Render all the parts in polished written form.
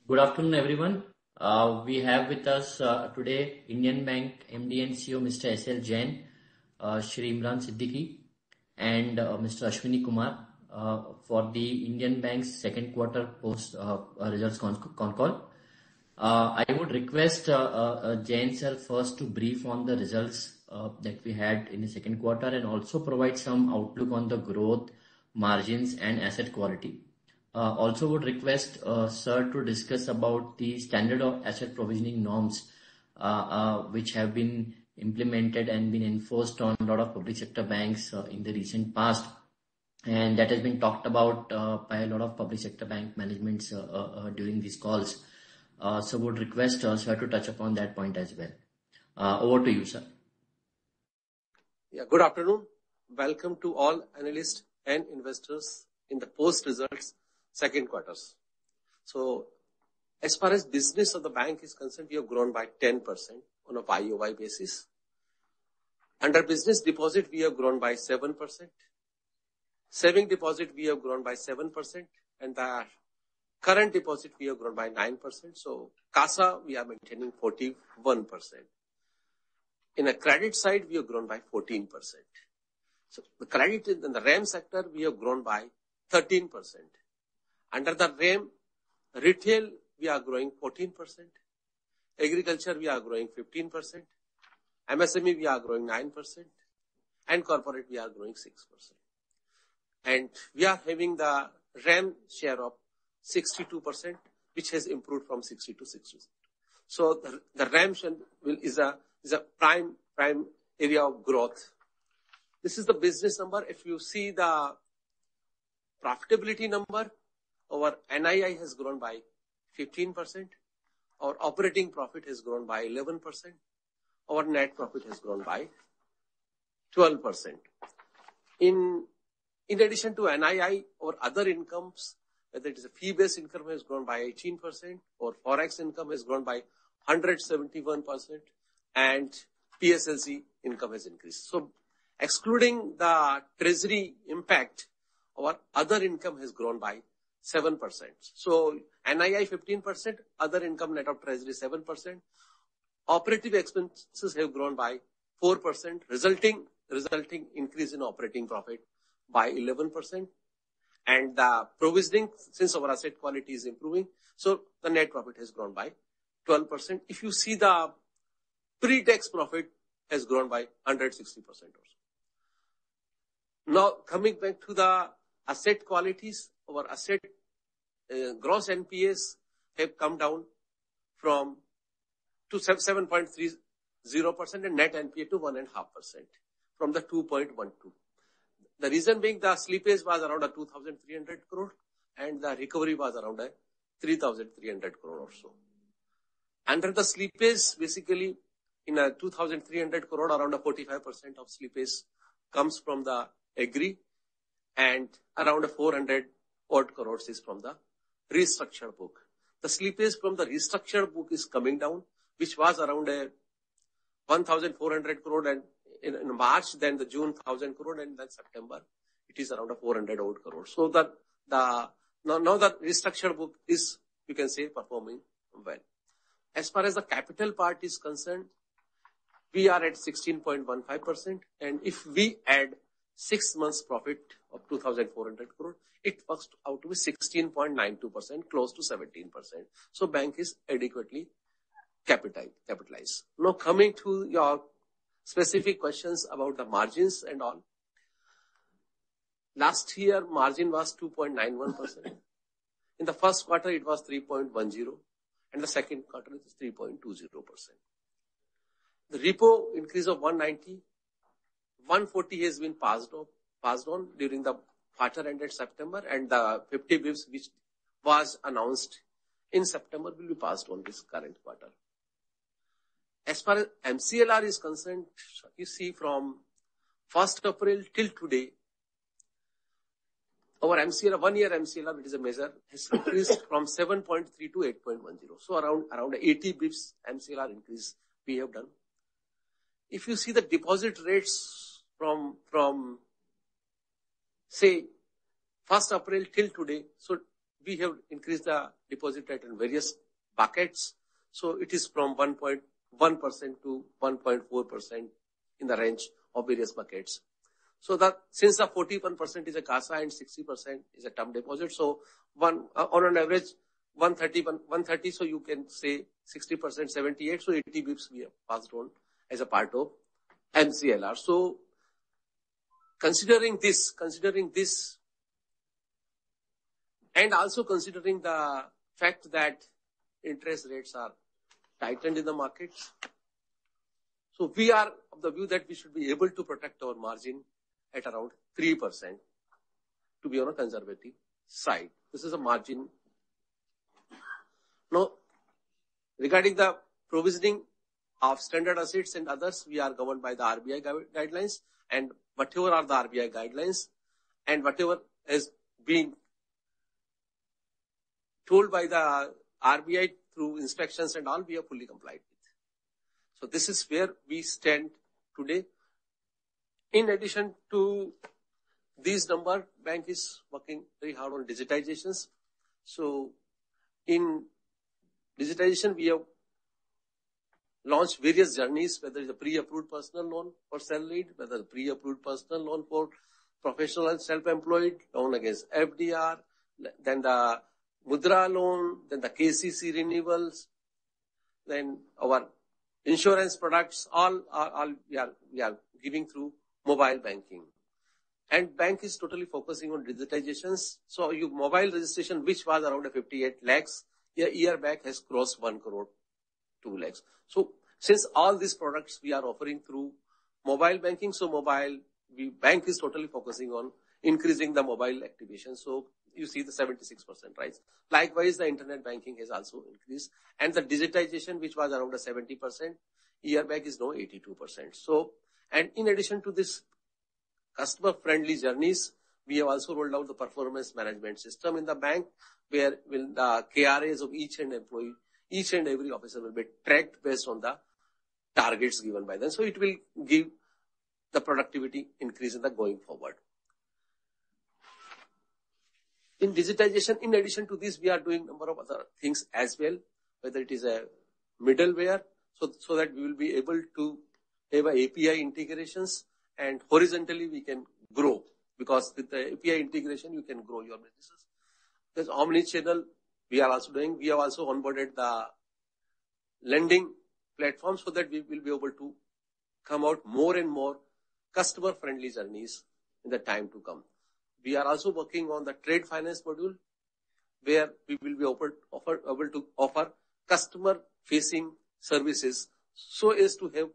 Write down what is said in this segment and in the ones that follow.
Good afternoon, everyone. We have with us today Indian Bank MD and CEO Mr. S.L. Jain, Shri Imran Siddiqui, and Mr. Ashwini Kumar for the Indian Bank's second quarter post results concall. I would request Jain sir first to brief on the results that we had in the second quarter and also provide some outlook on the growth, margins, and asset quality. Also would request sir to discuss about the standard of asset provisioning norms which have been implemented and been enforced on a lot of public sector banks in the recent past, and that has been talked about by a lot of public sector bank managements during these calls. So would request sir to touch upon that point as well. Over to you, sir. Yeah, good afternoon. Welcome to all analysts and investors in the post results second quarters. So, as far as business of the bank is concerned, we have grown by 10% on a YOY basis. Under business deposit, we have grown by 7%. Saving deposit, we have grown by 7%. And the current deposit, we have grown by 9%. So, CASA, we are maintaining 41%. In a credit side, we have grown by 14%. So, the credit in the RAM sector, we have grown by 13%. Under the RAM, retail, we are growing 14%. Agriculture, we are growing 15%. MSME, we are growing 9%. And corporate, we are growing 6%. And we are having the RAM share of 62%, which has improved from 60 to 60%. So the RAM is a prime area of growth. This is the business number. If you see the profitability number, our NII has grown by 15%. Our operating profit has grown by 11%. Our net profit has grown by 12%. In addition to NII, our other incomes, whether it is a fee-based income, has grown by 18%, or forex income has grown by 171%, and PSLC income has increased. So, excluding the treasury impact, our other income has grown by 7%. So, NII 15%, other income net of treasury 7%. Operative expenses have grown by 4%, resulting increase in operating profit by 11%. And the provisioning, since our asset quality is improving, so the net profit has grown by 12%. If you see the pre-tax profit has grown by 160% or so. Now, coming back to the asset qualities, our asset gross NPAs have come down to 7.30% and net NPA to 1.5% from the 2.12. The reason being the slippage was around 2,300 crore and the recovery was around 3,300 crore or so. Under the slippage, basically in 2,300 crore, around 45% of slippage comes from the agri and around 400 odd crores is from the restructured book. The slippage from the restructured book is coming down, which was around 1,400 crore and in March, then the June 1,000 crore, and then September it is around 400 odd crore. So that now the restructured book is, you can say, performing well. As far as the capital part is concerned, we are at 16.15%, and if we add 6 months profit of 2,400 crore, it works out to be 16.92%, close to 17%. So bank is adequately capitalized. Now coming to your specific questions about the margins and all. Last year margin was 2.91%. In the first quarter it was 3.10, and the second quarter it is 3.20%. The repo increase of 190, 140 has been passed on during the quarter ended September, and the 50 bps which was announced in September will be passed on this current quarter. As far as MCLR is concerned, you see from 1st April till today, our MCLR, 1 year MCLR, which is a measure, has increased from 7.3 to 8.10. So around 80 bps MCLR increase we have done. If you see the deposit rates from say 1st April till today, so we have increased the deposit rate in various buckets. So it is from 1.1% to 1.4% in the range of various buckets. So that since the 41% is a CASA and 60% is a term deposit, so on an average 130, so you can say 60%, 78, so 80 bips we have passed on as a part of MCLR. So considering this, and also considering the fact that interest rates are tightened in the markets, so we are of the view that we should be able to protect our margin at around 3% to be on a conservative side. This is a margin. Now, regarding the provisioning of standard assets and others, we are governed by the RBI guidelines, and whatever are the RBI guidelines and whatever has been told by the RBI through inspections and all, we are fully complied with. So this is where we stand today. In addition to these numbers, bank is working very hard on digitizations. So in digitization, we have launched various journeys, whether it's a pre-approved personal loan for salaried, whether it's pre-approved personal loan for professional and self-employed, loan against FDR, then the Mudra loan, then the KCC renewals, then our insurance products, all we are giving through mobile banking. And bank is totally focusing on digitizations. So your mobile registration, which was around 58 lakhs, a year back has crossed 1 crore 2 lakhs. So since all these products we are offering through mobile banking, so bank is totally focusing on increasing the mobile activation. So you see the 76% rise. Likewise, the internet banking has also increased, and the digitization, which was around 70%, year back is now 82%. So, and in addition to this customer-friendly journeys, we have also rolled out the performance management system in the bank, where the KRAs of each and every officer will be tracked based on the targets given by them. So it will give the productivity increase in the going forward. In digitization, in addition to this, we are doing a number of other things as well, whether it is a middleware, so that we will be able to have a API integrations, and horizontally we can grow, because with the API integration you can grow your businesses. There's omni-channel we are also doing. We have also onboarded the lending platform so that we will be able to come out more and more customer-friendly journeys in the time to come. We are also working on the trade finance module, where we will be able to offer customer-facing services so as to have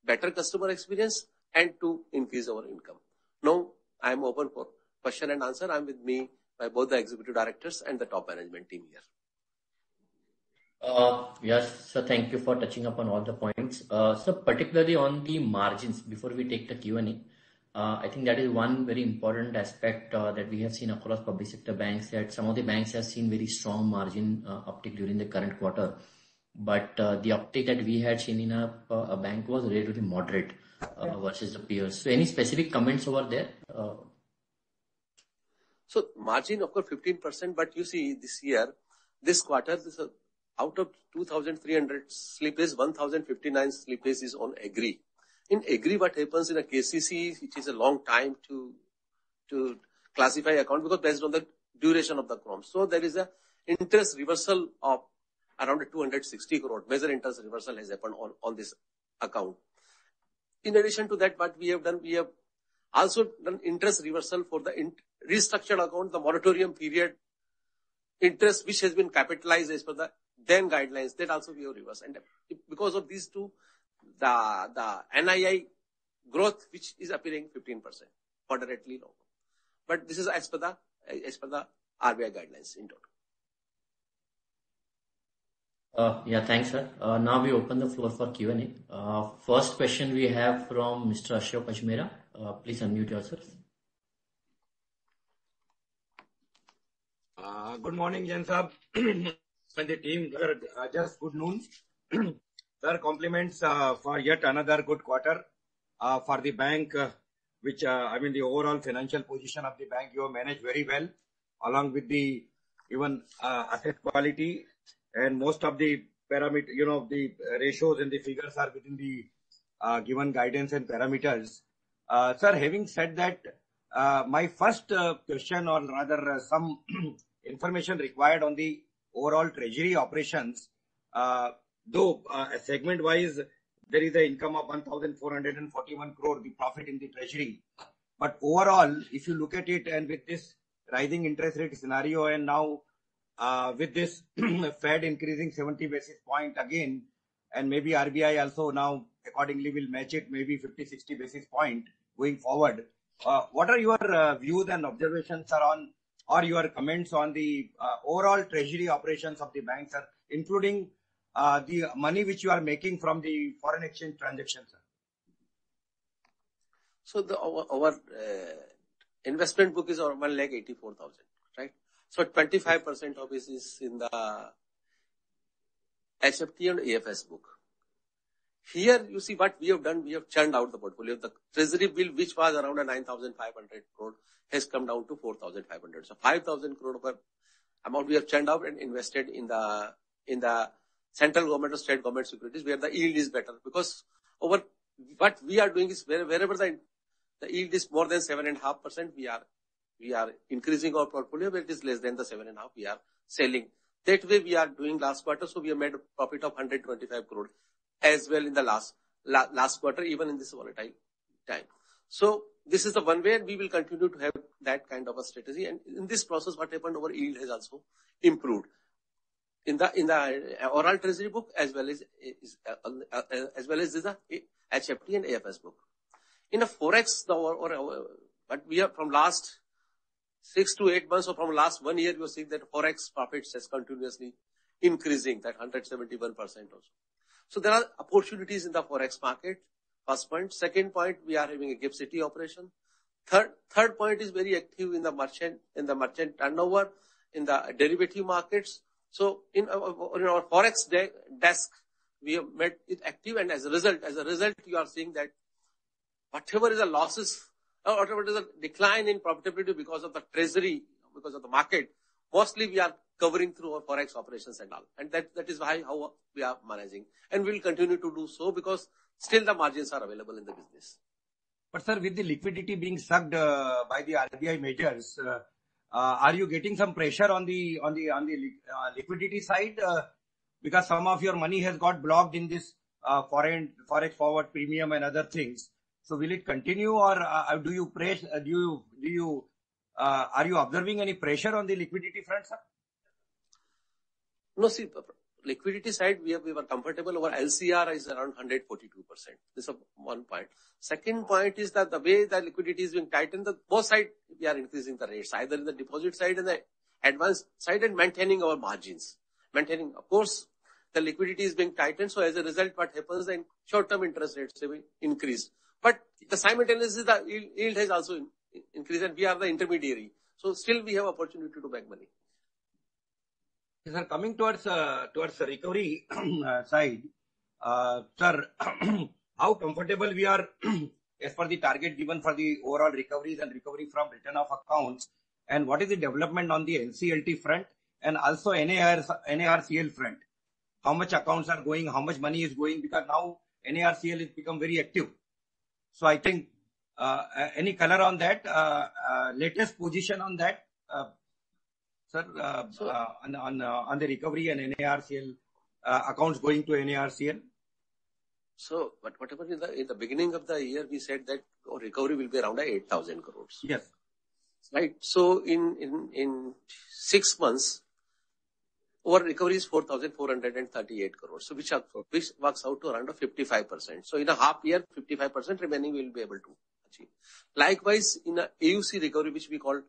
better customer experience and to increase our income. Now, I am open for question and answer. I am with me by both the executive directors and the top management team here. Yes, so thank you for touching upon all the points. So particularly on the margins, before we take the Q&A, I think that is one very important aspect that we have seen across public sector banks, that some of the banks have seen very strong margin uptick during the current quarter. But the uptick that we had seen in a bank was relatively moderate versus the peers. So any specific comments over there? So margin, of course, 15%, but you see this year, this quarter, out of 2,300 slippage, 1,059 slippage is on agri. In agri, what happens in a KCC, which is a long time to classify account, because based on the duration of the crop. So there is a interest reversal of around 260 crore. Major interest reversal has happened on this account. In addition to that, what we have done, we have also done interest reversal for the restructured account, the moratorium period interest which has been capitalized as per the then guidelines, that also we have reversed. And because of these two, the NII growth, which is appearing 15%, moderately low. But this is as per the RBI guidelines in total. Yeah, thanks, sir. Now we open the floor for Q&A. First question we have from Mr. Ashok Ajmera. Please unmute yourself. Good morning, Jan Sahab and the team. Just good noon. Sir, compliments for yet another good quarter for the bank, which the overall financial position of the bank you have managed very well, along with the even asset quality, and most of the parameter, the ratios and the figures are within the given guidance and parameters. Sir, having said that, my first question, or rather some information required on the overall treasury operations, though segment wise there is an income of 1,441 crore, the profit in the treasury. But overall, if you look at it, and with this rising interest rate scenario, and now with this Fed increasing 70 basis point again, and maybe RBI also now accordingly will match it, maybe 50, 60 basis point going forward. What are your views and observations on, or your comments on the overall treasury operations of the bank, sir, including the money which you are making from the foreign exchange transactions, sir? So our investment book is around 1,84,000, right? So 25% of this is in the HFT and AFS book. Here you see what we have done. We have churned out the portfolio. The treasury bill, which was around 9,500 crore, has come down to 4,500. So 5,000 crore of amount we have churned out and invested in the central government or state government securities, where the yield is better. Because over what we are doing is wherever the yield is more than 7.5%, we are increasing our portfolio. Where it is less than the 7.5%, we are selling. That way we are doing last quarter. So we have made a profit of 125 crore as well in the last quarter, even in this volatile time. So this is the one way, and we will continue to have that kind of a strategy. And in this process, what happened, our yield has also improved in the oral treasury book, as well as the HFT and AFS book. In a forex, but we have from last 6 to 8 months, or from last 1 year, you are seeing that forex profits has continuously increasing, that 171% also. So there are opportunities in the forex market. First point. Second point, we are having a GIFT City operation. Third point is very active in the merchant turnover, in the derivative markets. So in our forex desk, we have made it active, and as a result, you are seeing that whatever is the losses, or whatever is the decline in profitability because of the treasury, because of the market, mostly we are covering through our forex operations and all. And that is how we are managing. And we will continue to do so, because still the margins are available in the business. But sir, with the liquidity being sucked by the RBI measures, are you getting some pressure on the liquidity side? Because some of your money has got blocked in this foreign forex forward premium and other things. So will it continue, or do you press? Are you observing any pressure on the liquidity front, sir? No, see, liquidity side, we were comfortable. Our LCR is around 142%. This is one point. Second point is that the way the liquidity is being tightened, both sides, we are increasing the rates, either in the deposit side and the advance side, and maintaining our margins. Of course, the liquidity is being tightened. So as a result, what happens, then short-term interest rates will increase. But the simultaneously, the yield has also increased, and we are the intermediary. So still we have opportunity to make money. Sir, coming towards recovery side, sir, how comfortable we are as per the target given for the overall recoveries and recovery from return of accounts, and what is the development on the NCLT front and also NARCL front? How much accounts are going, how much money is going, because now NARCL has become very active. So I think any color on that, latest position on that, sir, on the recovery and NARCL accounts going to NARCL? So, but whatever in the beginning of the year, we said that our recovery will be around 8,000 crores. Yes. Right. So in 6 months, our recovery is 4,438 crores. So which works out to around 55%. So in a half year, 55% remaining we will be able to achieve. Likewise, in a AUC recovery, which we call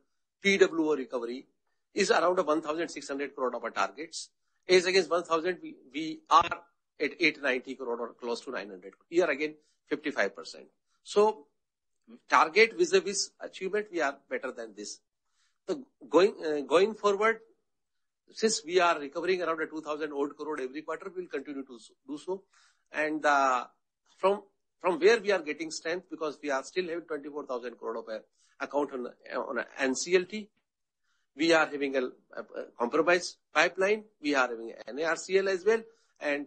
PWO recovery, is around 1,600 crore of our targets. As against 1,000, we are at 890 crore or close to 900 crore. Here again, 55%. So target vis-a-vis achievement, we are better than this. So going forward, since we are recovering around 2,000 odd crore every quarter, we will continue to do so. And from where we are getting strength, because we are still having 24,000 crore of account on NCLT, we are having a compromised pipeline. We are having NARCL as well, and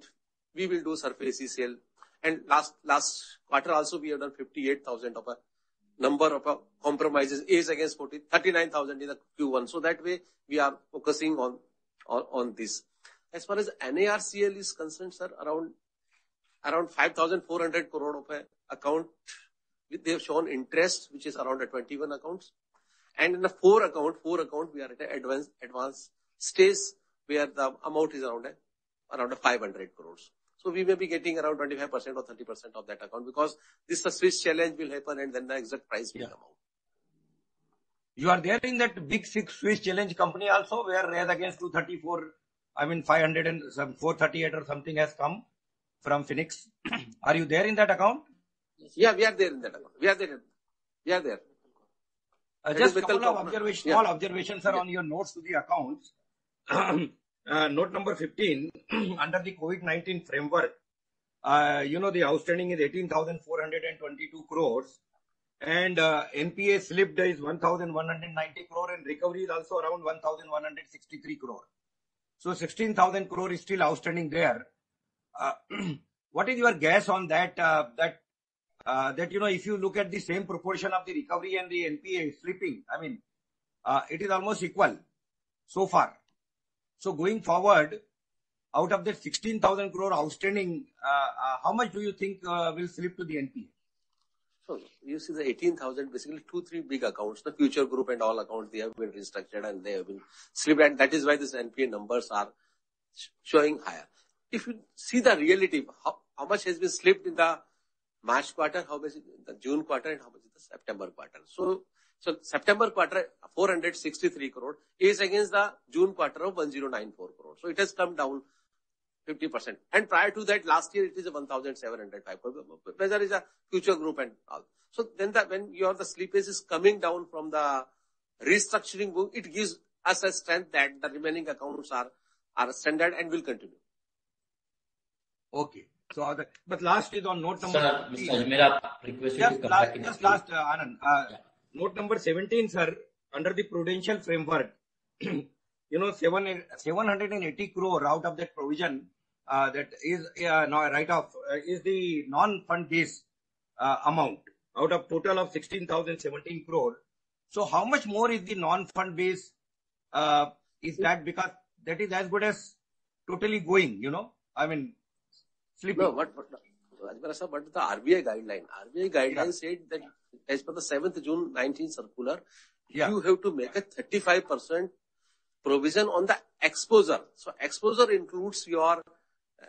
we will do surface ECL. And last quarter also we have done 58,000 of a number of compromises is against 39,000 in the Q1. So that way we are focusing on this. As far as NARCL is concerned, sir, around 5,400 crore of a account, they have shown interest, which is around 21 accounts. And in the four account, we are at an advanced stage where the amount is around 500 crores. So we may be getting around 25% or 30% of that account, because this Swiss challenge will happen and then the exact price will come out. You are there in that big six Swiss challenge company also, where raise against 234, 500 and some 438 or something has come from Phoenix. Are you there in that account? Yeah, we are there in that account. We are there. Just a couple of observations, small observations, sir, on your notes to the accounts. Note number 15, under the COVID-19 framework, the outstanding is 18,422 crores, and NPA slipped is 1,190 crore, and recovery is also around 1,163 crore. So 16,000 crore is still outstanding there. What is your guess on that? If you look at the same proportion of the recovery and the NPA slipping, it is almost equal so far. So going forward, out of that 16,000 crore outstanding, how much do you think will slip to the NPA? So you see the 18,000, basically 2-3 big accounts, the Future Group and all accounts, they have been restructured and they have been slipped, and that is why these NPA numbers are showing higher. If you see the reality, how much has been slipped in the March quarter, how much in the June quarter, and how much in the September quarter. So September quarter, 463 crore is against the June quarter of 1094 crore. So it has come down 50%. And prior to that, last year it is a 1,705 crore. There is a Future Group and all. So then when the slippage is coming down from the restructuring book, it gives us a strength that the remaining accounts are standard and will continue. Okay. So, but last is on note number. Sir, Mr. Ajmera, request you to come back in. Just last, Anand. Note number 17, sir, under the prudential framework, 780 crore out of that provision, that is write-off, is the non-fund based amount out of total of 16,017 crore. So how much more is the non-fund based? Is that because that is as good as totally going, sleeping? No, but the RBI guideline said that as per the 7th June 19 circular, you have to make a 35% provision on the exposure. So exposure includes your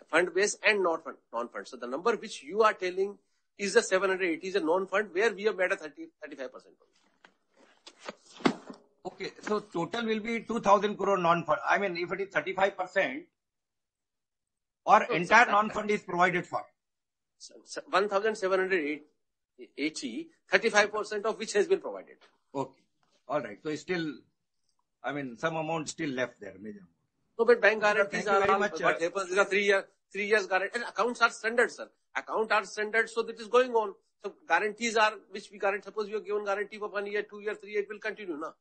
fund base and non-fund. So the number which you are telling is the 780 is a non-fund where we have made a 35% provision. Okay, so total will be 2,000 crore non-fund. If it is 35%, or entire non-fund is provided for? 1,780, 35% of which has been provided. Okay. All right. So it's still, some amount still left there. No, but bank guarantees are very much. What happens is a 3 years guarantee. And accounts are standard, sir. Accounts are standard, so that is going on. So guarantees are, which we guarantee, suppose you are given guarantee for 1 year, 2 years, 3 years, it will continue, no?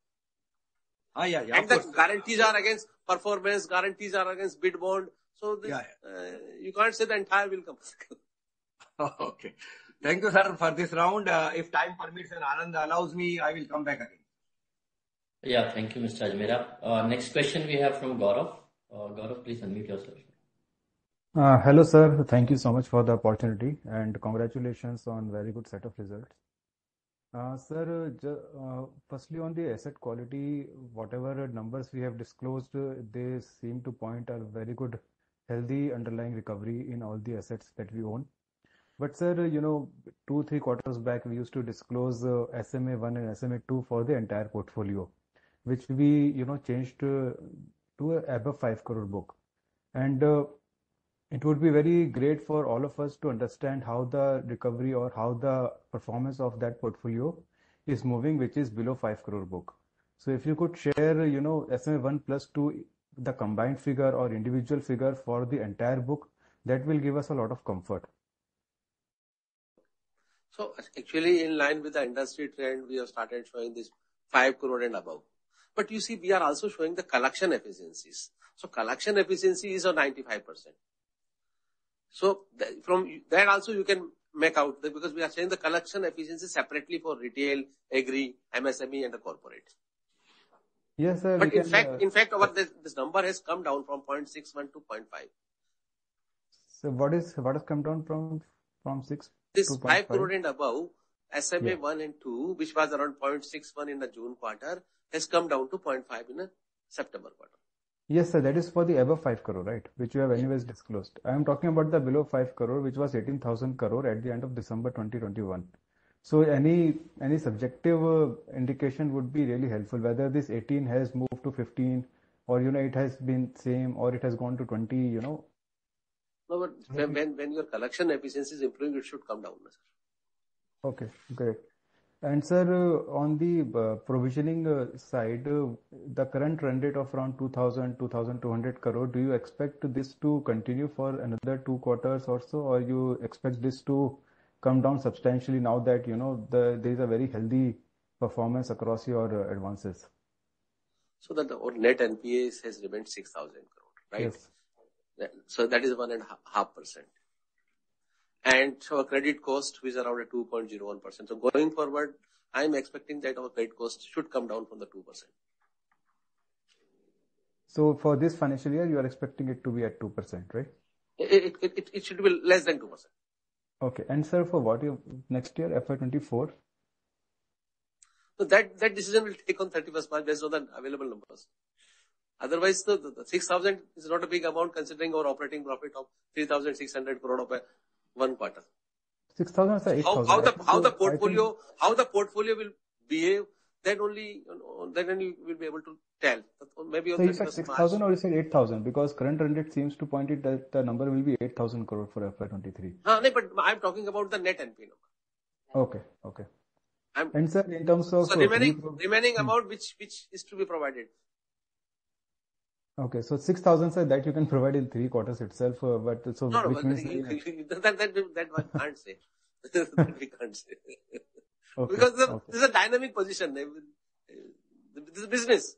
And the guarantees are against performance, guarantees are against bid bond. So you can't say the entire will come. Okay. Thank you, sir, for this round. If time permits and Anand allows me, I will come back again. Yeah, thank you, Mr. Ajmera. Next question we have from Gaurav. Gaurav, please unmute yourself. Hello, sir. Thank you so much for the opportunity and congratulations on very good set of results. Sir, firstly on the asset quality, whatever numbers we have disclosed, they seem to point a very good, healthy underlying recovery in all the assets that we own. But sir, 2-3 quarters back, we used to disclose SMA1 and SMA2 for the entire portfolio, which we, changed to above 5 crore book. And it would be very great for all of us to understand how the recovery or how the performance of that portfolio is moving, which is below 5 crore book. So if you could share, SMA1 plus 2, the combined figure or individual figure for the entire book, that will give us a lot of comfort. So actually, in line with the industry trend, we have started showing this 5 crore and above. But you see, we are also showing the collection efficiencies. So collection efficiency is on 95%. So from that also you can make out that, because we are saying the collection efficiency separately for retail, agri, MSME and the corporate. Yes, sir. But in fact, this number has come down from 0.61 to 0.5. So what has come down from 6 this to 5 0.5? crore and above, SMA 1 and 2, which was around 0.61 in the June quarter, has come down to 0.5 in the September quarter. Yes, sir. That is for the above 5 crore, right? Which you have anyways disclosed. I am talking about the below 5 crore, which was 18,000 crore at the end of December 2021. So any subjective indication would be really helpful, whether this 18 has moved to 15, or it has been same, or it has gone to 20. No, but when your collection efficiency is improving, it should come down, sir. Okay, great. And sir, on the provisioning side, the current run rate of around 2,200 crore, do you expect this to continue for another 2 quarters or so, or you expect this to come down substantially now that there is a very healthy performance across your advances? So that our net NPA has remained 6,000 crore, right? Yes. So that is 1.5%. And so our credit cost is around a 2.01%. So going forward, I am expecting that our credit cost should come down from the 2%. So for this financial year, you are expecting it to be at 2%, right? It should be less than 2%. Okay. And sir, for what next year, FY24? So that decision will take on 31st March based on the available numbers. Otherwise, the 6,000 is not a big amount considering our operating profit of 3,600 crore of one quarter. 6,000 or 8,000? How the portfolio will behave, then only you will be able to tell. Maybe on so you said 6,000 or you said 8,000? Because current run rate seems to point it that the number will be 8,000 crore for FY23. No, but I'm talking about the net NP number. Okay. And sir, in terms of remaining amount which is to be provided. Okay, so 6,000, sir, that you can provide in 3 quarters itself, but so no, which means that one can't say. That we can't say. Okay, because this is a dynamic position. This is business.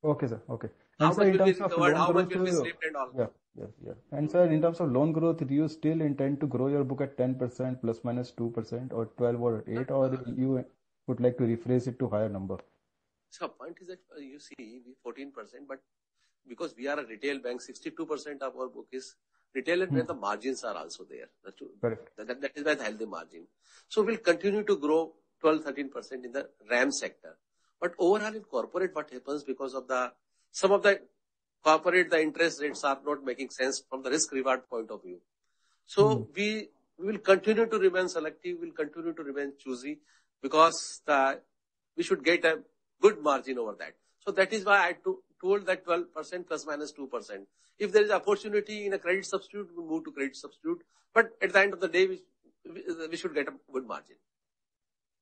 Okay, sir. Okay. And how sir, much will be recovered, how much will be slipped and all. Yeah. And sir, in terms of loan growth, do you still intend to grow your book at 10% plus minus 2% or 12 or 8, or you would like to rephrase it to higher number? So point is that you see, we 14%, but because we are a retail bank, 62% of our book is retail, and where the margins are also there. Correct. That is why the healthy margin. So we'll continue to grow 12-13% in the RAM sector. But overall in corporate, what happens because of some of the corporate, the interest rates are not making sense from the risk reward point of view. So we will continue to remain selective, we'll continue to remain choosy, because we should get a good margin over that. So that is why I told that 12% plus minus 2%. If there is opportunity in a credit substitute, we move to credit substitute. But at the end of the day, we should get a good margin.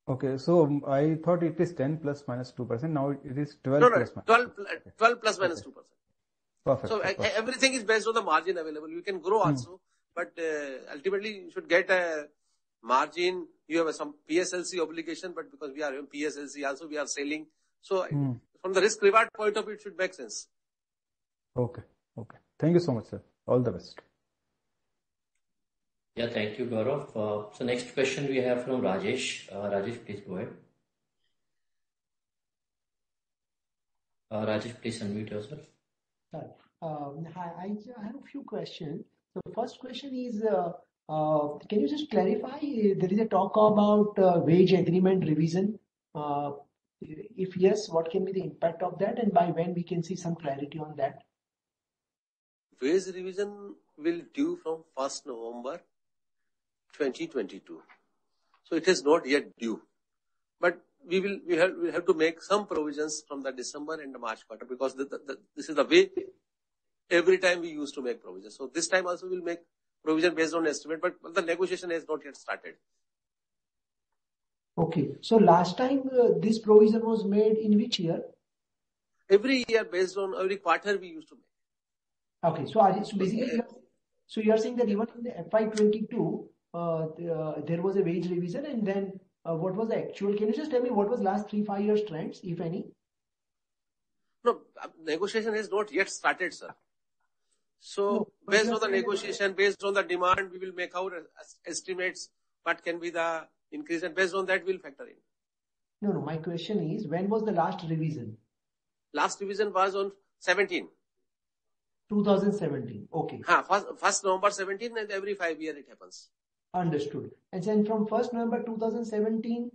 Okay, so I thought it is 10 plus minus 2%. Now it is 12 plus minus 12 plus minus 2%. Perfect. So everything is based on the margin available. You can grow also, but ultimately you should get a margin. You have some PSLC obligation, but because we are in PSLC also, we are selling. So from the risk reward point of view, it should make sense. Okay. Thank you so much, sir. All the best. Yeah, thank you, Gaurav. So next question we have from Rajesh. Rajesh, please go ahead. Rajesh, please unmute yourself. Hi, I have a few questions. So the first question is, can you just clarify, there is a talk about wage agreement revision. If yes, what can be the impact of that, and by when we can see some clarity on that? Wage revision will due from 1st November 2022. So it is not yet due. But we have to make some provisions from the December and the March quarter, because this is the way every time we used to make provisions. So this time also we'll make provision based on estimate, but the negotiation has not yet started. Okay. So last time this provision was made in which year? Every year, based on every quarter we used to make. Okay. So basically, so you are saying that even in the FY22, there was a wage revision, and then what was the actual? Can you just tell me what was last 3-5 years trends, if any? No, negotiation has not yet started, sir. So No, but based you are on the saying that- negotiation, based on the demand, we will make our estimates, what can be the increase, and based on that, we'll factor in. No, my question is, when was the last revision? Last revision was on 17. 2017. Okay. First November 17, and every 5 years it happens. Understood. And then from 1st November 2017,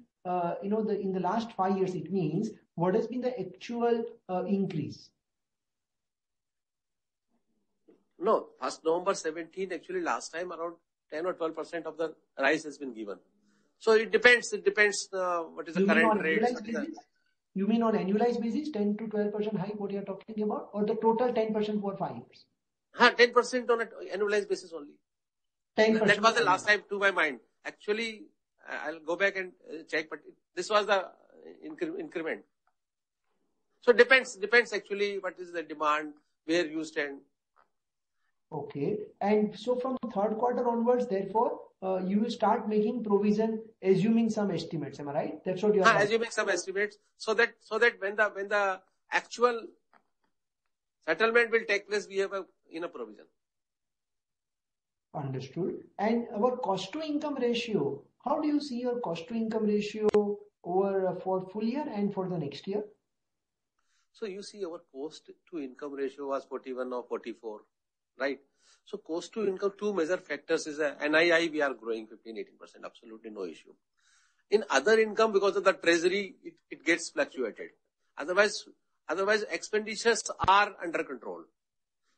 in the last 5 years, it means what has been the actual increase? No, first November 17, actually last time around 10 or 12% of the rise has been given. So it depends what is the current rate. You mean on annualized basis, 10 to 12% hike, what you are talking about? Or the total 10% for 5 years? 10% on an annualized basis only. 10%. That was the last time to my mind. Actually, I'll go back and check, but this was the increment. So depends actually what is the demand, where you stand. Okay. And so from third quarter onwards, therefore, you will start making provision, assuming some estimates. Am I right? That's what you are assuming some estimates, so that when the actual settlement will take place, we have in a provision. Understood. And our cost to income ratio, how do you see your cost to income ratio over for full year and for the next year? So you see our cost to income ratio was 41 or 44, right? So cost to income, two major factors is NII, we are growing 15-18%, absolutely no issue. In other income, because of the treasury, it gets fluctuated. Otherwise expenditures are under control.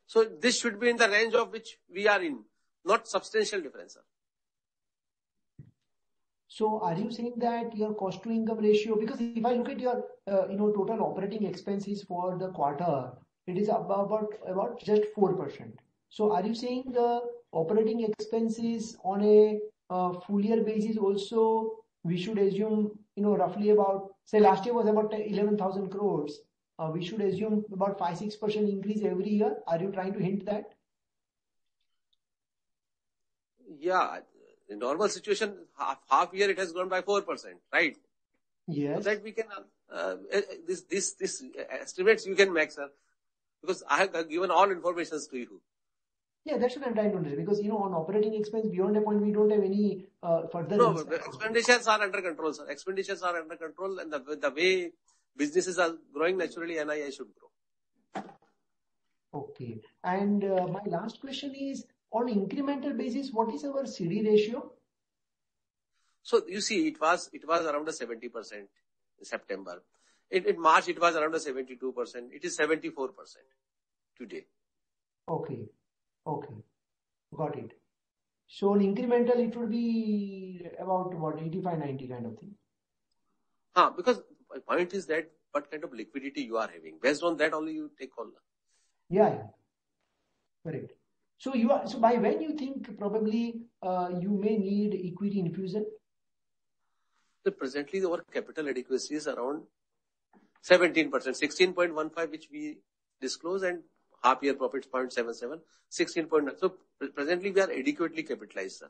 So this should be in the range of which we are in, not substantial difference, sir. So are you saying that your cost to income ratio, because if I look at your total operating expenses for the quarter, it is about just 4%. So are you saying the operating expenses on a full year basis also we should assume roughly about, say last year was about 11,000 crores. We should assume about 5-6% increase every year. Are you trying to hint that? Yeah, in normal situation, half year it has grown by 4%, right? Yes. So that we can this estimates you can make, sir, because I have given all informations to you. Yeah, that's what I'm trying to understand, because on operating expense beyond a point we don't have any further. No, expenditures are under control, sir. Expenditures are under control, and the way businesses are growing, naturally NII should grow. Okay. And my last question is, on incremental basis, what is our CD ratio? So you see, it was around 70% in September. In March, it was around 72%. It is 74% today. Okay. Got it. So on incremental, it would be about what, 85-90 kind of thing. Because my point is that what kind of liquidity you are having. Based on that only you take call. Yeah. Correct. So by when you think probably you may need equity infusion? So presently our capital adequacy is around 17%, 16.15 which we disclose, and half year profits 0.77, 16.9. So presently we are adequately capitalized, sir.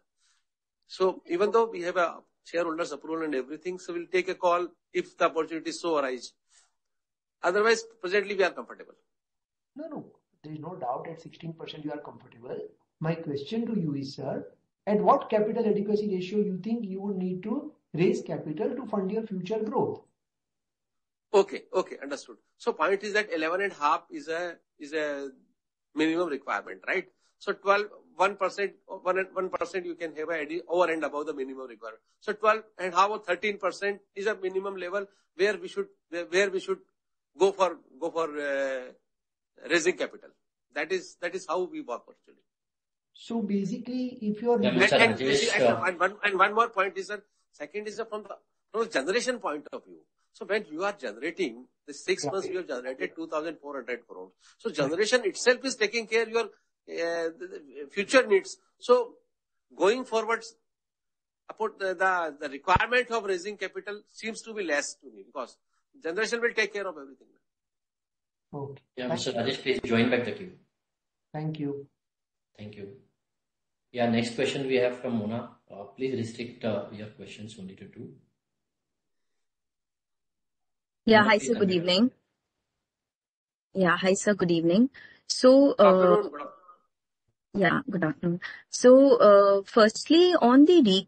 So even though we have a shareholders approval and everything, so we'll take a call if the opportunity so arise. Otherwise, presently we are comfortable. No. There is no doubt at 16% you are comfortable. My question to you is, sir, at what capital adequacy ratio you think you would need to raise capital to fund your future growth? Okay, understood. So point is that 11.5 is a minimum requirement, right? So 1% you can have over and above the minimum requirement. So 12.5 or 13% is a minimum level where we should go for raising capital. That is how we work actually. So basically, if you are and one more point is that second is from the generation point of view. So when you are generating the 6 months, you have generated 2,400 crores. So generation itself is taking care of your future needs. So going forwards, the requirement of raising capital seems to be less to me, because generation will take care of everything. Okay. Yeah, Mr. Rajesh, please join back the queue. Thank you. Yeah, next question we have from Mona. Please restrict your questions only to 2. Yeah, hi sir, good evening. Yeah. Hi, sir. Good evening. So, Afternoon. yeah, good afternoon. So, firstly, on the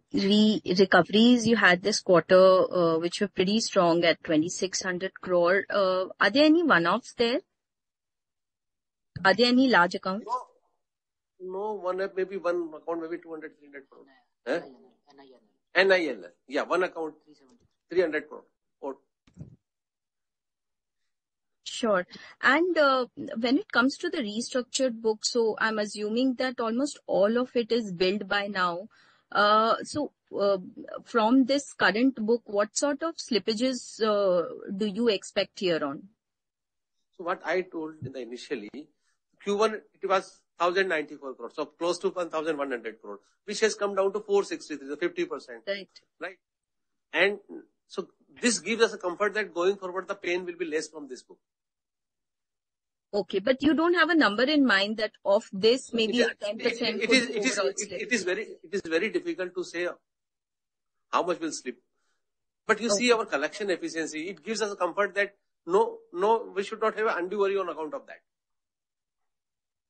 recoveries you had this quarter, which were pretty strong at 2,600 crore, are there any one-offs there? Are there any large accounts? No, maybe one account, maybe 200, 300 crore. NIL. Yeah, one account, 300 crore. Sure. And when it comes to the restructured book, so I'm assuming that almost all of it is billed by now. So, from this current book, what sort of slippages do you expect here on? So what I told in the initially, Q1 it was 1,094 crore, so close to 1,100 crore, which has come down to 463, so 50%. Right. And so this gives us a comfort that going forward the pain will be less from this book. Okay, but you don't have a number in mind that of this maybe 10% it is very difficult to say how much will slip. But you see our collection efficiency, it gives us a comfort that no, we should not have an undue worry on account of that.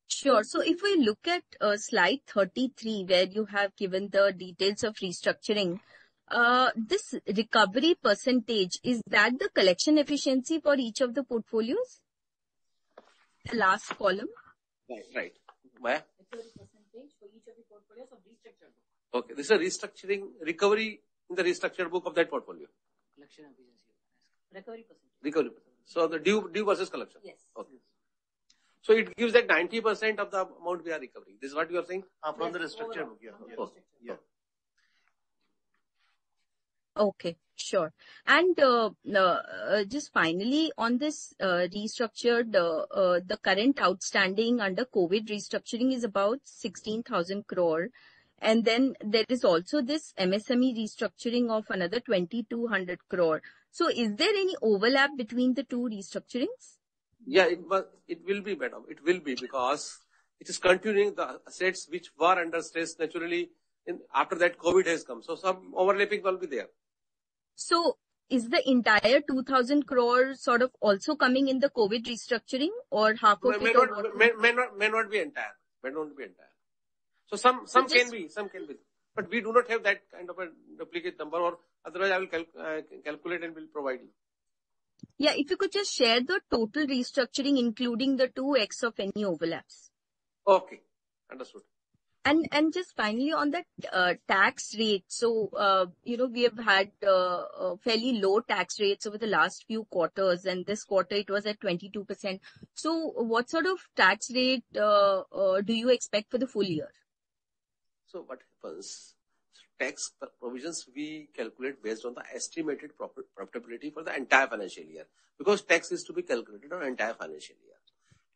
Sure. So if we look at slide 33, where you have given the details of restructuring, this recovery percentage, is that the collection efficiency for each of the portfolios? The last column. Right. Where? Recovery percentage for each of the portfolios of restructured book. Okay, this is a restructuring, recovery in the restructured book of that portfolio. Collection efficiency. Recovery percentage. Recovery percentage. So the due versus collection. Yes. Okay. So it gives that 90% of the amount we are recovering. This is what you are saying? From the restructured book, yeah. Okay, sure. And just finally on this restructured, the current outstanding under COVID restructuring is about 16,000 crore. And then there is also this MSME restructuring of another 2,200 crore. So is there any overlap between the two restructurings? Yeah, it will be, madam. It will be, because it is continuing the assets which were under stress naturally after that COVID has come. So some overlapping will be there. So is the entire 2,000 crore sort of also coming in the COVID restructuring, or half of it? May not be entire. May not be entire. So some can be. But we do not have that kind of a duplicate number, or otherwise I will calculate and will provide you. Yeah, if you could just share the total restructuring, including the 2x of any overlaps. Okay, understood. And just finally on that tax rate. So, we have had fairly low tax rates over the last few quarters, and this quarter it was at 22%. So what sort of tax rate do you expect for the full year? So what happens? Tax provisions we calculate based on the estimated profitability for the entire financial year, because tax is to be calculated on entire financial year.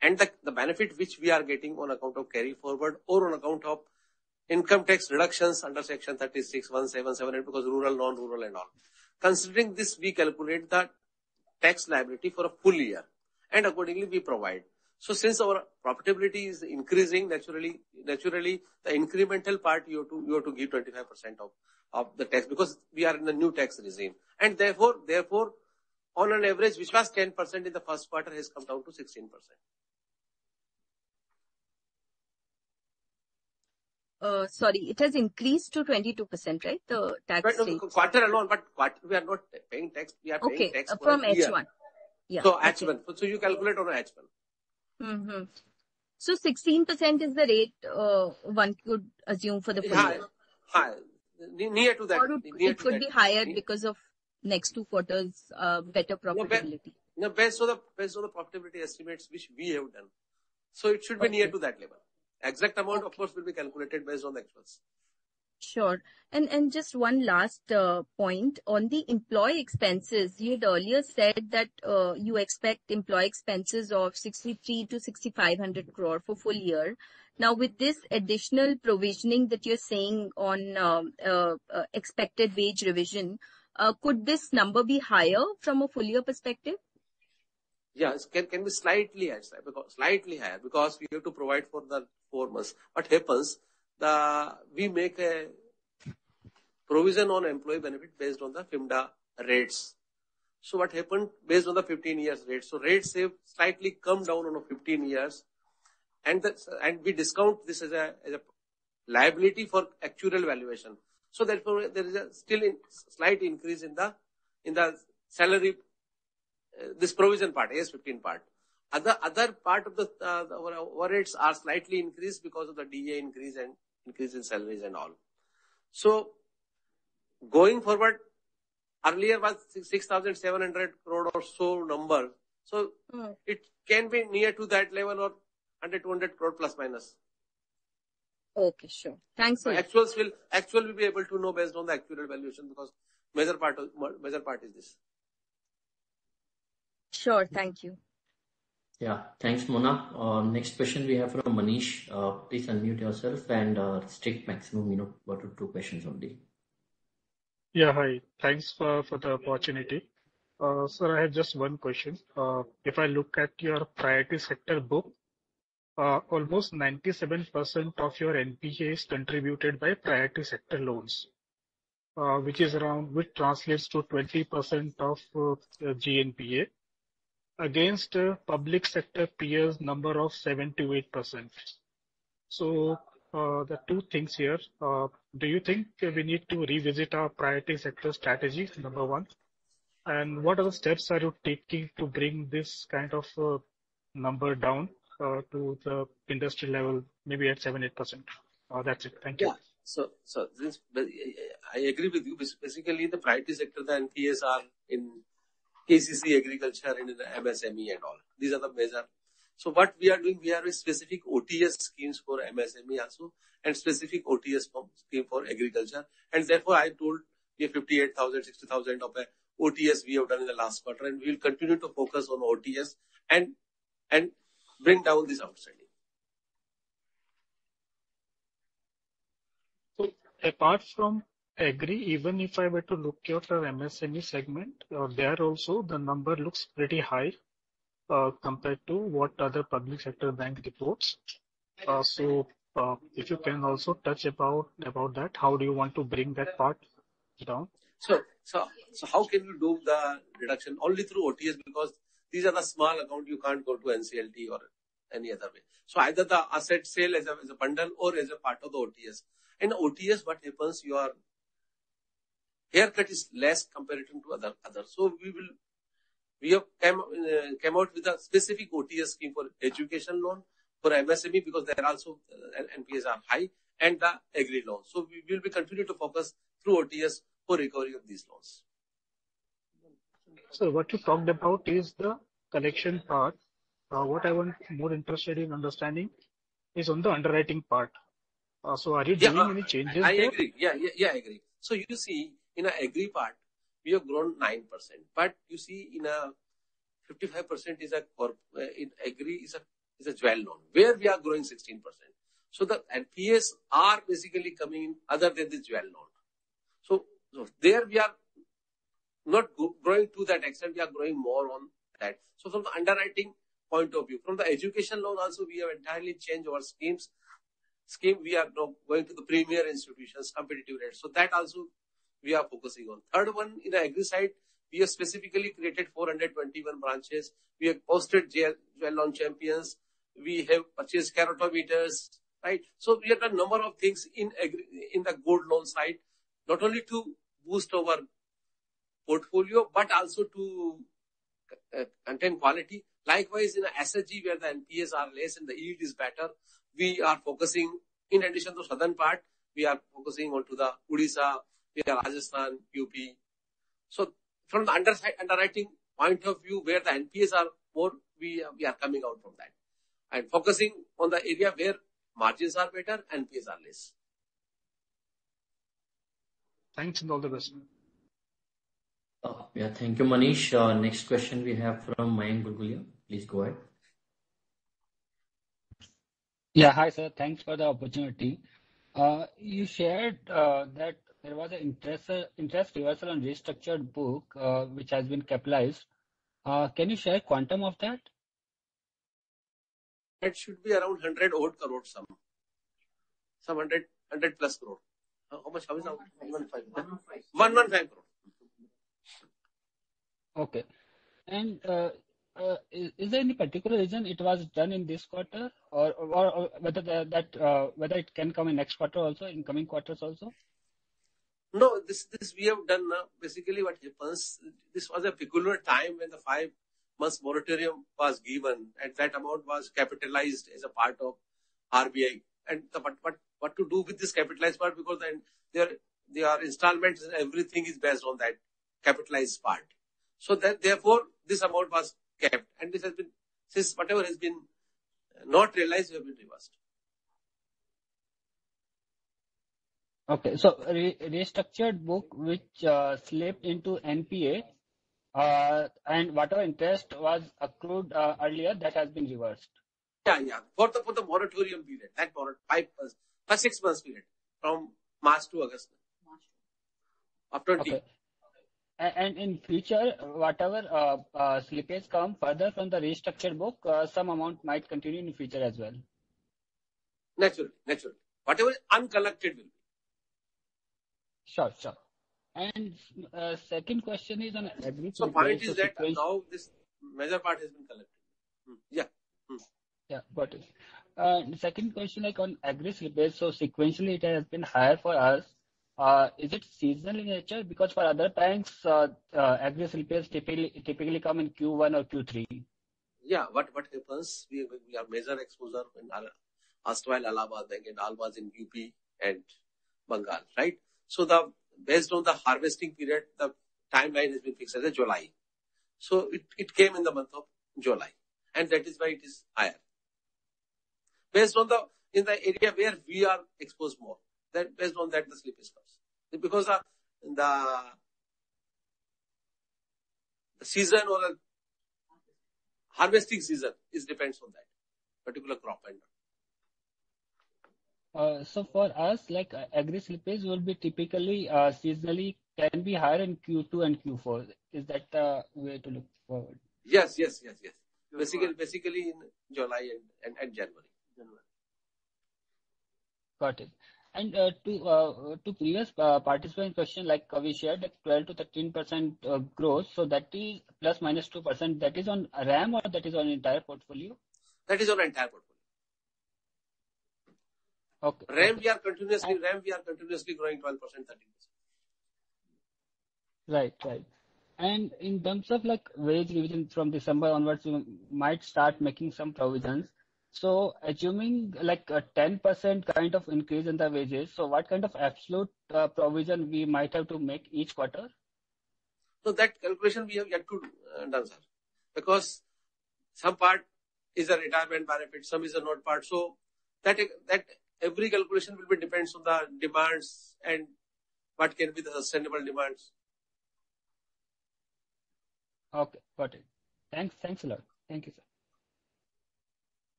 And the benefit which we are getting on account of carry forward or on account of income tax reductions under section 36, 1778, because rural, non-rural and all. Considering this, we calculate the tax liability for a full year, and accordingly we provide. So since our profitability is increasing, naturally the incremental part you have to give 25% of the tax, because we are in the new tax regime, and therefore on an average, which was 10% in the first quarter, has come down to 16%. Sorry, it has increased to 22%, right? The tax rate. Quarter alone, but we are not paying tax. We are paying tax from H1. Yeah. So H1. So you calculate on H1. Mm-hmm. So 16% is the rate one could assume for the full year. High. Near to that. Or it could be higher because of next 2 quarters better profitability. No, based on the profitability estimates which we have done. So it should be near to that level. Exact amount, of course, will be calculated based on the actuals. Sure. And just one last point on the employee expenses. You had earlier said that you expect employee expenses of 63 to 6,500 crore for full year. Now, with this additional provisioning that you're saying on expected wage revision, could this number be higher from a full year perspective? Yes, can be slightly higher, because we have to provide for the 4 months. What happens? We make a provision on employee benefit based on the FIMDA rates. So what happened based on the 15 years rate? So rates have slightly come down on a 15 years, and we discount this as a liability for actuarial valuation. So therefore there is a still slight increase in the salary, this provision part, AS15 part. Other part of the our rates are slightly increased because of the DA increase and increase in salaries and all. So going forward, earlier was 6,700 crore or so number. So it can be near to that level or 100, 200 crore plus minus. Okay, sure. Thanks. So actual will be able to know based on the actual valuation, because major part is this. Sure, thank you. Yeah, thanks, Mona. Next question we have from Manish. Please unmute yourself and restrict maximum, 1 to 2 questions only. Yeah, hi. Thanks for the opportunity. Sir, I have just one question. If I look at your priority sector book, almost 97% of your NPA is contributed by priority sector loans, which translates to 20% of GNPA against public sector peers number of 7 to 8%. So the two things here, do you think we need to revisit our priority sector strategy, number one? And what other steps are you taking to bring this kind of number down to the industry level, maybe at 7-8%? That's it. Thank you. Yeah. So this, I agree with you. Basically, the priority sector, the NPAs are in KCC, agriculture, and in the MSME and all. These are the major. So what we are doing, we have a specific OTS schemes for MSME also, and specific OTS scheme for agriculture. And therefore, I told we have 58,000, 60,000 of a OTS we have done in the last quarter, and we will continue to focus on OTS and bring down this outstanding. So apart from agri, even if I were to look at our MSME segment, there also the number looks pretty high compared to what other public sector bank reports. So if you can also touch about that, how do you want to bring that part down? So how can you do the reduction? Only through OTS, because these are the small account, you can't go to NCLT or any other way. So either the asset sale as a bundle or as a part of the OTS. In OTS, what happens, your haircut is less compared to other. So we have come out with a specific OTS scheme for education loan, for MSME, because there are also NPAs are high, and the agri loan. So we will be continue to focus through OTS for recovery of these loans. So what you talked about is the collection part. What I want more interested in understanding is on the underwriting part. So are you doing any changes I there? agree. Yeah, I agree. So you see, in a agri part, we have grown 9%, but you see, in a 55% is in agri is a jewel loan, where we are growing 16%. So the NPAs are basically coming in other than the jewel loan. So there we are not growing to that extent, we are growing more on that. So from the underwriting point of view, from the education loan also, we have entirely changed our scheme. We are now going to the premier institutions, competitive rates. So that also we are focusing on. Third one, in the agri side, we have specifically created 421 branches. We have posted jewel loan champions. We have purchased carotmeters, right? So we have done a number of things in the gold loan side, not only to boost our portfolio, but also to contain quality. Likewise, in the SSG, where the NPAs are less and the yield is better, we are focusing, in addition to southern part, we are focusing on to the Odisha, we are Rajasthan, UP. So from the underwriting point of view, where the NPAs are more, we are coming out from that and focusing on the area where margins are better, NPAs are less. Thanks and all the best. Yeah, thank you, Manish. Next question we have from Mayank Gurgulia. Please go ahead. Yeah, hi sir. Thanks for the opportunity. You shared that there was an interest reversal on restructured book which has been capitalized. Can you share quantum of that? It should be around 100 odd crore, some 100 plus crore. How much? How is that? 115 crore. Okay. And is there any particular reason it was done in this quarter, or whether whether it can come in next quarter also, in coming quarters also? No, this we have done now. Basically, what happens, this was a peculiar time when the 5 months moratorium was given, and that amount was capitalized as a part of RBI. And what to do with this capitalized part, because then their installments and everything is based on that capitalized part. So that therefore this amount was kept, and this has been, since whatever has been not realized, have been reversed. Okay, so restructured book which slipped into NPA, and whatever interest was accrued earlier, that has been reversed. Yeah. For the moratorium period, that 5 months, for 6 months period, from March to August. Of 20. Okay. And in future, whatever slippage come further from the restructured book, some amount might continue in future as well. Naturally. Whatever uncollected will be. Sure. And second question is on agri. So point is that now this major part has been collected. Yeah, got it. The second question, like on agri slippage, so sequentially it has been higher for us. Is it seasonal in nature? Because for other banks, agri slippage typically come in Q1 or Q3. Yeah, what happens? We have major exposure in erstwhile Allahabad Bank, and all was in UP and Bengal, right? So based on the harvesting period, the timeline has been fixed as July. So it came in the month of July, and that is why it is higher. Based on in the area where we are exposed more, that based on that the slippage comes. Because the season or the harvesting season depends on that particular crop. So for us, like agri slippage will be typically seasonally can be higher in Q2 and Q4. Is that the way to look forward? Yes. Basically in July and January. Got it. And to previous participant question, like we shared that 12 to 13% growth. So that is plus minus 2%. That is on RAM or that is on entire portfolio? That is on entire portfolio. Okay. RAM we are continuously growing 12%, 13%. Right. And in terms of like wage revision from December onwards, you might start making some provisions. So assuming like a 10% kind of increase in the wages, so what kind of absolute provision we might have to make each quarter? So that calculation we have yet to done, sir. Because some part is a retirement benefit, some is a not part. So that every calculation will be depends on the demands and what can be the sustainable demands. Okay, got it. Thanks a lot. Thank you, sir.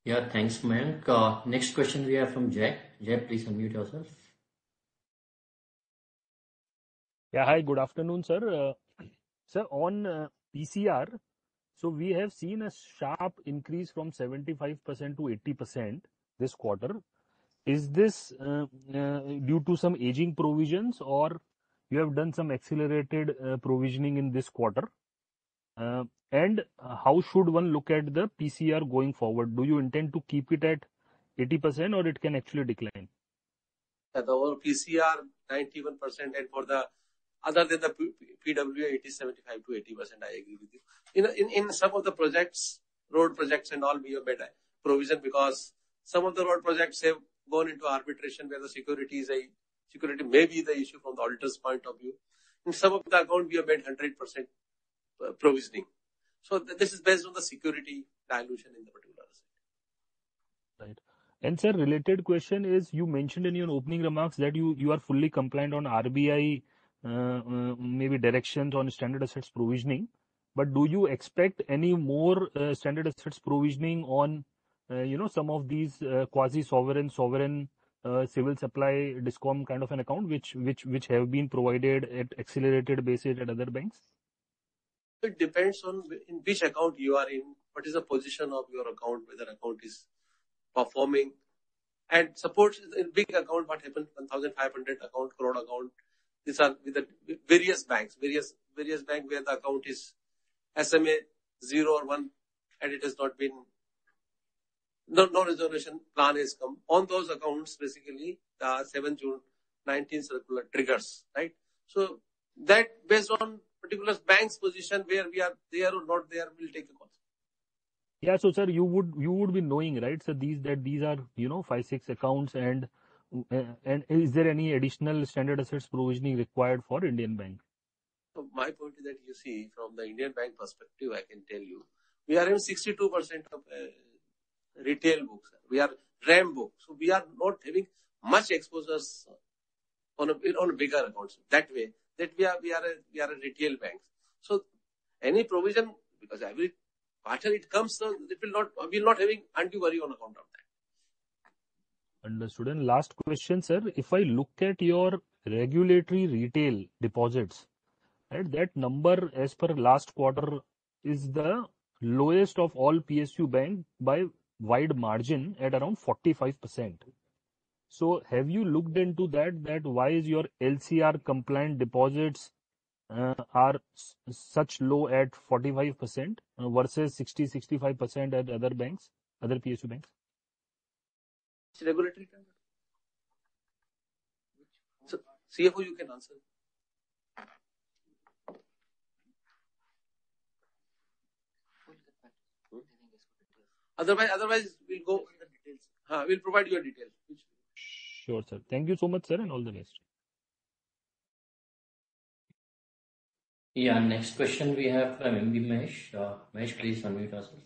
Yeah, thanks, Mayank. Next question we have from Jay. Jay, please unmute yourself. Yeah, hi, good afternoon, sir. Sir, on PCR, so we have seen a sharp increase from 75% to 80% this quarter. Is this due to some aging provisions, or you have done some accelerated provisioning in this quarter? And how should one look at the PCR going forward? Do you intend to keep it at 80% or it can actually decline? The whole PCR 91%, and for the other than the PWA it is 75 to 80%. I agree with you. In some of the projects, road projects and all, we have made a provision because some of the road projects have gone into arbitration where the security may be the issue from the auditor's point of view. In some of the account we have made 100% provisioning. So this is based on the security dilution in the particular asset. Right. And sir, related question is, you mentioned in your opening remarks that you are fully compliant on RBI maybe directions on standard assets provisioning, but do you expect any more standard assets provisioning on some of these quasi-sovereign civil supply discom kind of an account which have been provided at accelerated basis at other banks? It depends on in which account you are in, what is the position of your account, whether account is performing. And suppose in big account, what happened, 1,500 account, crore account, these are with the various banks where the account is SMA 0 or 1, and it has not been, no resolution plan has come. On those accounts, basically, the 7 June 19 circular triggers, right? So that based on particular bank's position, where we are there or not there, we'll take a call. Yeah, so sir, you would be knowing, right? So these are 5-6 accounts, and is there any additional standard assets provisioning required for Indian Bank? So my point is that you see from the Indian Bank perspective, I can tell you, we are in 62% of retail books. We are RAM book, so we are not having much exposures on a bigger accounts. That way, that we are a retail bank. So any provision, because every quarter it comes, so it will not having undue worry on account of that. Understood. And last question, sir. If I look at your regulatory retail deposits, right, that number as per last quarter is the lowest of all PSU bank by wide margin at around 45%. So have you looked into that why is your LCR compliant deposits are such low at 45% versus 60-65% at other banks, other PSU banks? It's regulatory standard. So CFO, you can answer. Otherwise we'll go in the details. We'll provide you a detail. Sure, sir. Thank you so much, sir, and all the best. Yeah, next question we have from MB Mahesh. Mahesh, please unmute yourself.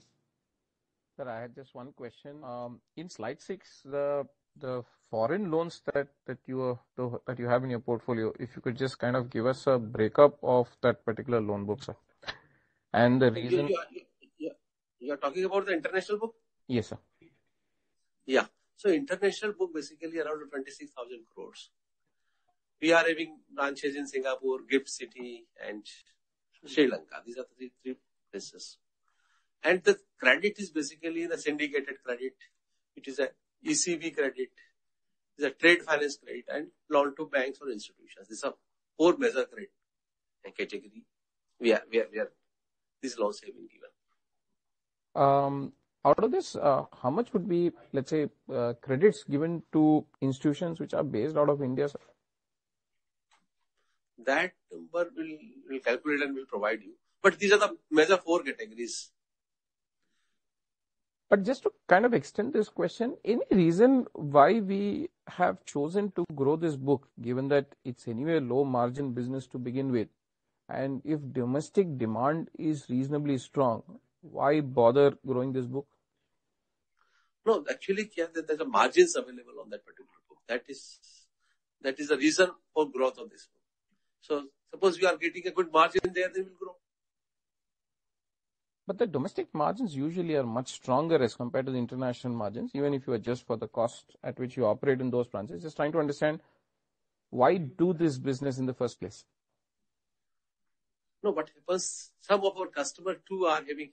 Sir, I had just one question. In slide 6, the foreign loans that you have in your portfolio, if you could just kind of give us a breakup of that particular loan book, sir. And the reason... You are talking about the international book? Yes, sir. Yeah. So international book basically around 26,000 crores. We are having branches in Singapore, Gift City, and Sri Lanka. These are the three places. And the credit is basically the syndicated credit. It is a ECB credit. It is a trade finance credit and loan to banks or institutions. These are 4 major credit category. We are these loans have been given. Out of this, how much would be, let's say, credits given to institutions which are based out of India, sir? That number will calculate and will provide you. But these are the major 4 categories. But just to kind of extend this question, any reason why we have chosen to grow this book, given that it's anyway low margin business to begin with, and if domestic demand is reasonably strong, why bother growing this book? No, actually, there's a margins available on that particular book. That is the reason for growth of this book. So suppose we are getting a good margin there, they will grow. But the domestic margins usually are much stronger as compared to the international margins, even if you adjust for the cost at which you operate in those branches. Just trying to understand why do this business in the first place? No, what happens, some of our customers too are having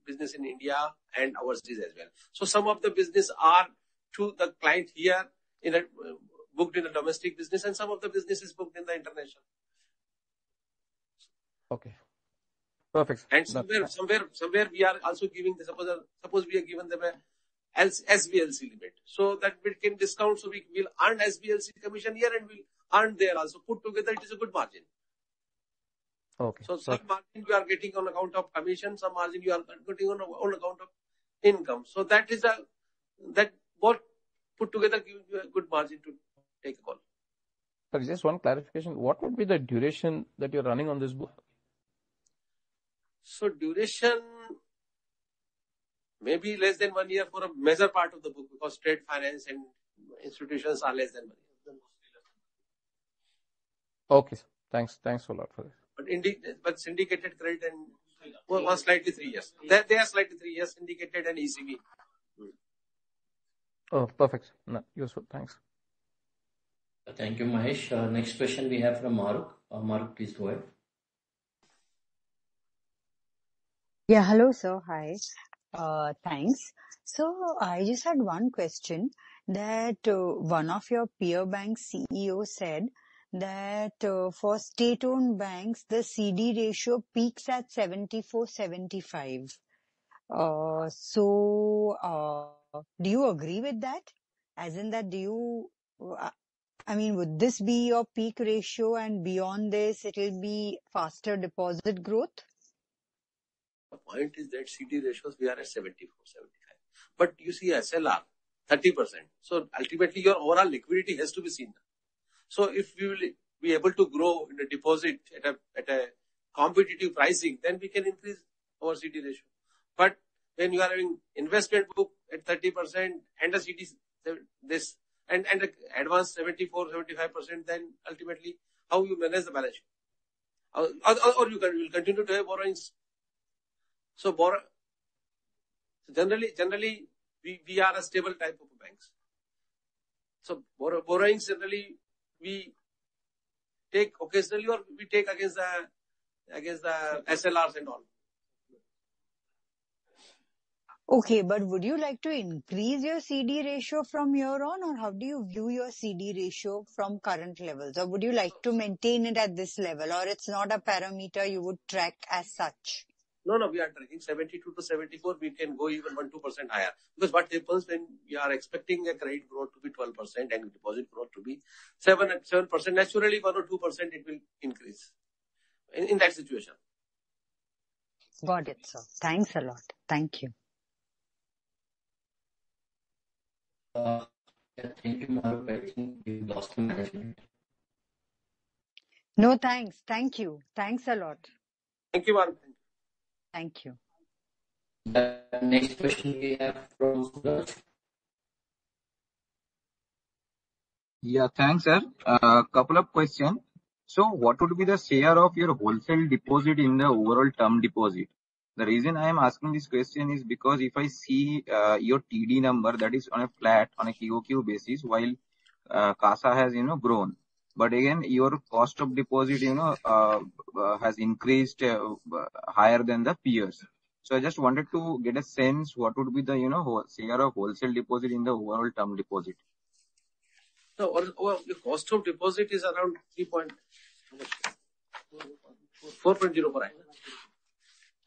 business in India and overseas as well. So some of the business are to the client here booked in the domestic business, and some of the business is booked in the international. Okay. Perfect. And somewhere we are also giving suppose we are given them a SBLC limit. So that we can discount, so we will earn SBLC commission here and we'll earn there also. Put together, it is a good margin. Okay. So some margin you are getting on account of commission, some margin you are getting on account of income. So that both put together gives you a good margin to take a call. Sir, just one clarification. What would be the duration that you're running on this book? So duration may be less than 1 year for a major part of the book, because trade finance and institutions are less than 1 year. Okay, sir. Thanks a lot for this. But syndicated credit and was slightly 3 years. They are slightly 3 years, syndicated and ECB. Oh, perfect. No, useful. Thanks. Thank you, Mahesh. Next question we have from Maruk. Maruk, please go ahead. Yeah, hello, sir. Hi. Thanks. So I just had one question that one of your peer bank CEO said that for state-owned banks, the CD ratio peaks at 74-75. Do you agree with that? As in that, would this be your peak ratio, and beyond this, it will be faster deposit growth? The point is that CD ratios, we are at 74, 75. But you see SLR, 30%. So ultimately, your overall liquidity has to be seen. So if we will be able to grow in the deposit at a competitive pricing, then we can increase our CD ratio. But when you are having investment book at 30% and a CD this and the advance 74, 75%, then ultimately how you manage the balance sheet? Or you will continue to have borrowings. So generally we are a stable type of banks. So borrowings generally we take occasionally, or we take against the SLRs and all. Okay, but would you like to increase your CD ratio from here on, or how do you view your CD ratio from current levels? Or would you like to maintain it at this level, or it's not a parameter you would track as such? No, we are tracking 72 to 74. We can go even 1-2% higher. Because what happens when we are expecting a credit growth to be 12% and deposit growth to be 7%, naturally 1 or 2% it will increase in that situation. Got it, sir. Thanks a lot. Thank you. Thank you, Maru. I think you lost the management. No, thanks. Thank you. Thanks a lot. Thank you, Maru. Thank you. The next question we have from Suraj. Yeah, thanks, sir. Couple of questions. So, what would be the share of your wholesale deposit in the overall term deposit? The reason I am asking this question is because if I see your TD number, that is on a flat, on a QOQ basis, while CASA has, grown. But again, your cost of deposit, has increased higher than the peers. So I just wanted to get a sense what would be the, share of wholesale deposit in the overall term deposit. So the cost of deposit is around 4.04.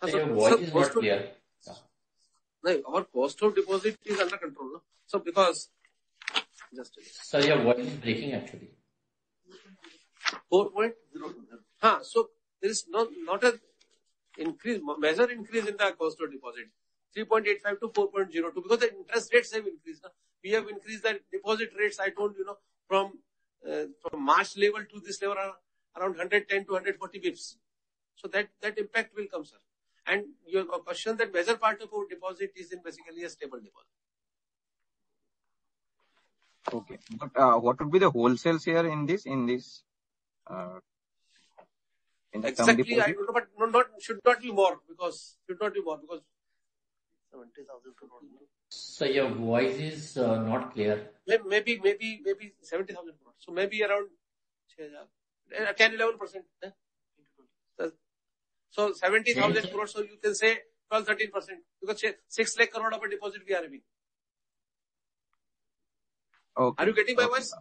Your voice is not clear. No, our cost of deposit is under control. No? So because Sir, your voice is breaking actually. 4.0. So there is not a major increase in the cost of deposit. 3.85 to 4.02 because the interest rates have increased. No? We have increased the deposit rates. I told from March level to this level around 110 to 140 bips. So that impact will come, sir. And your question that major part of our deposit is in basically a stable deposit. Okay, but what would be the wholesale share in this? In the exactly, I don't know, but should not be more because 70,000 crore. So your voice is not clear. Maybe 70,000 crore. So maybe around 10-11%. So 70,000 crore. So you can say 12-13% because 6 lakh crore of a deposit we are having. Okay. Are you getting my voice?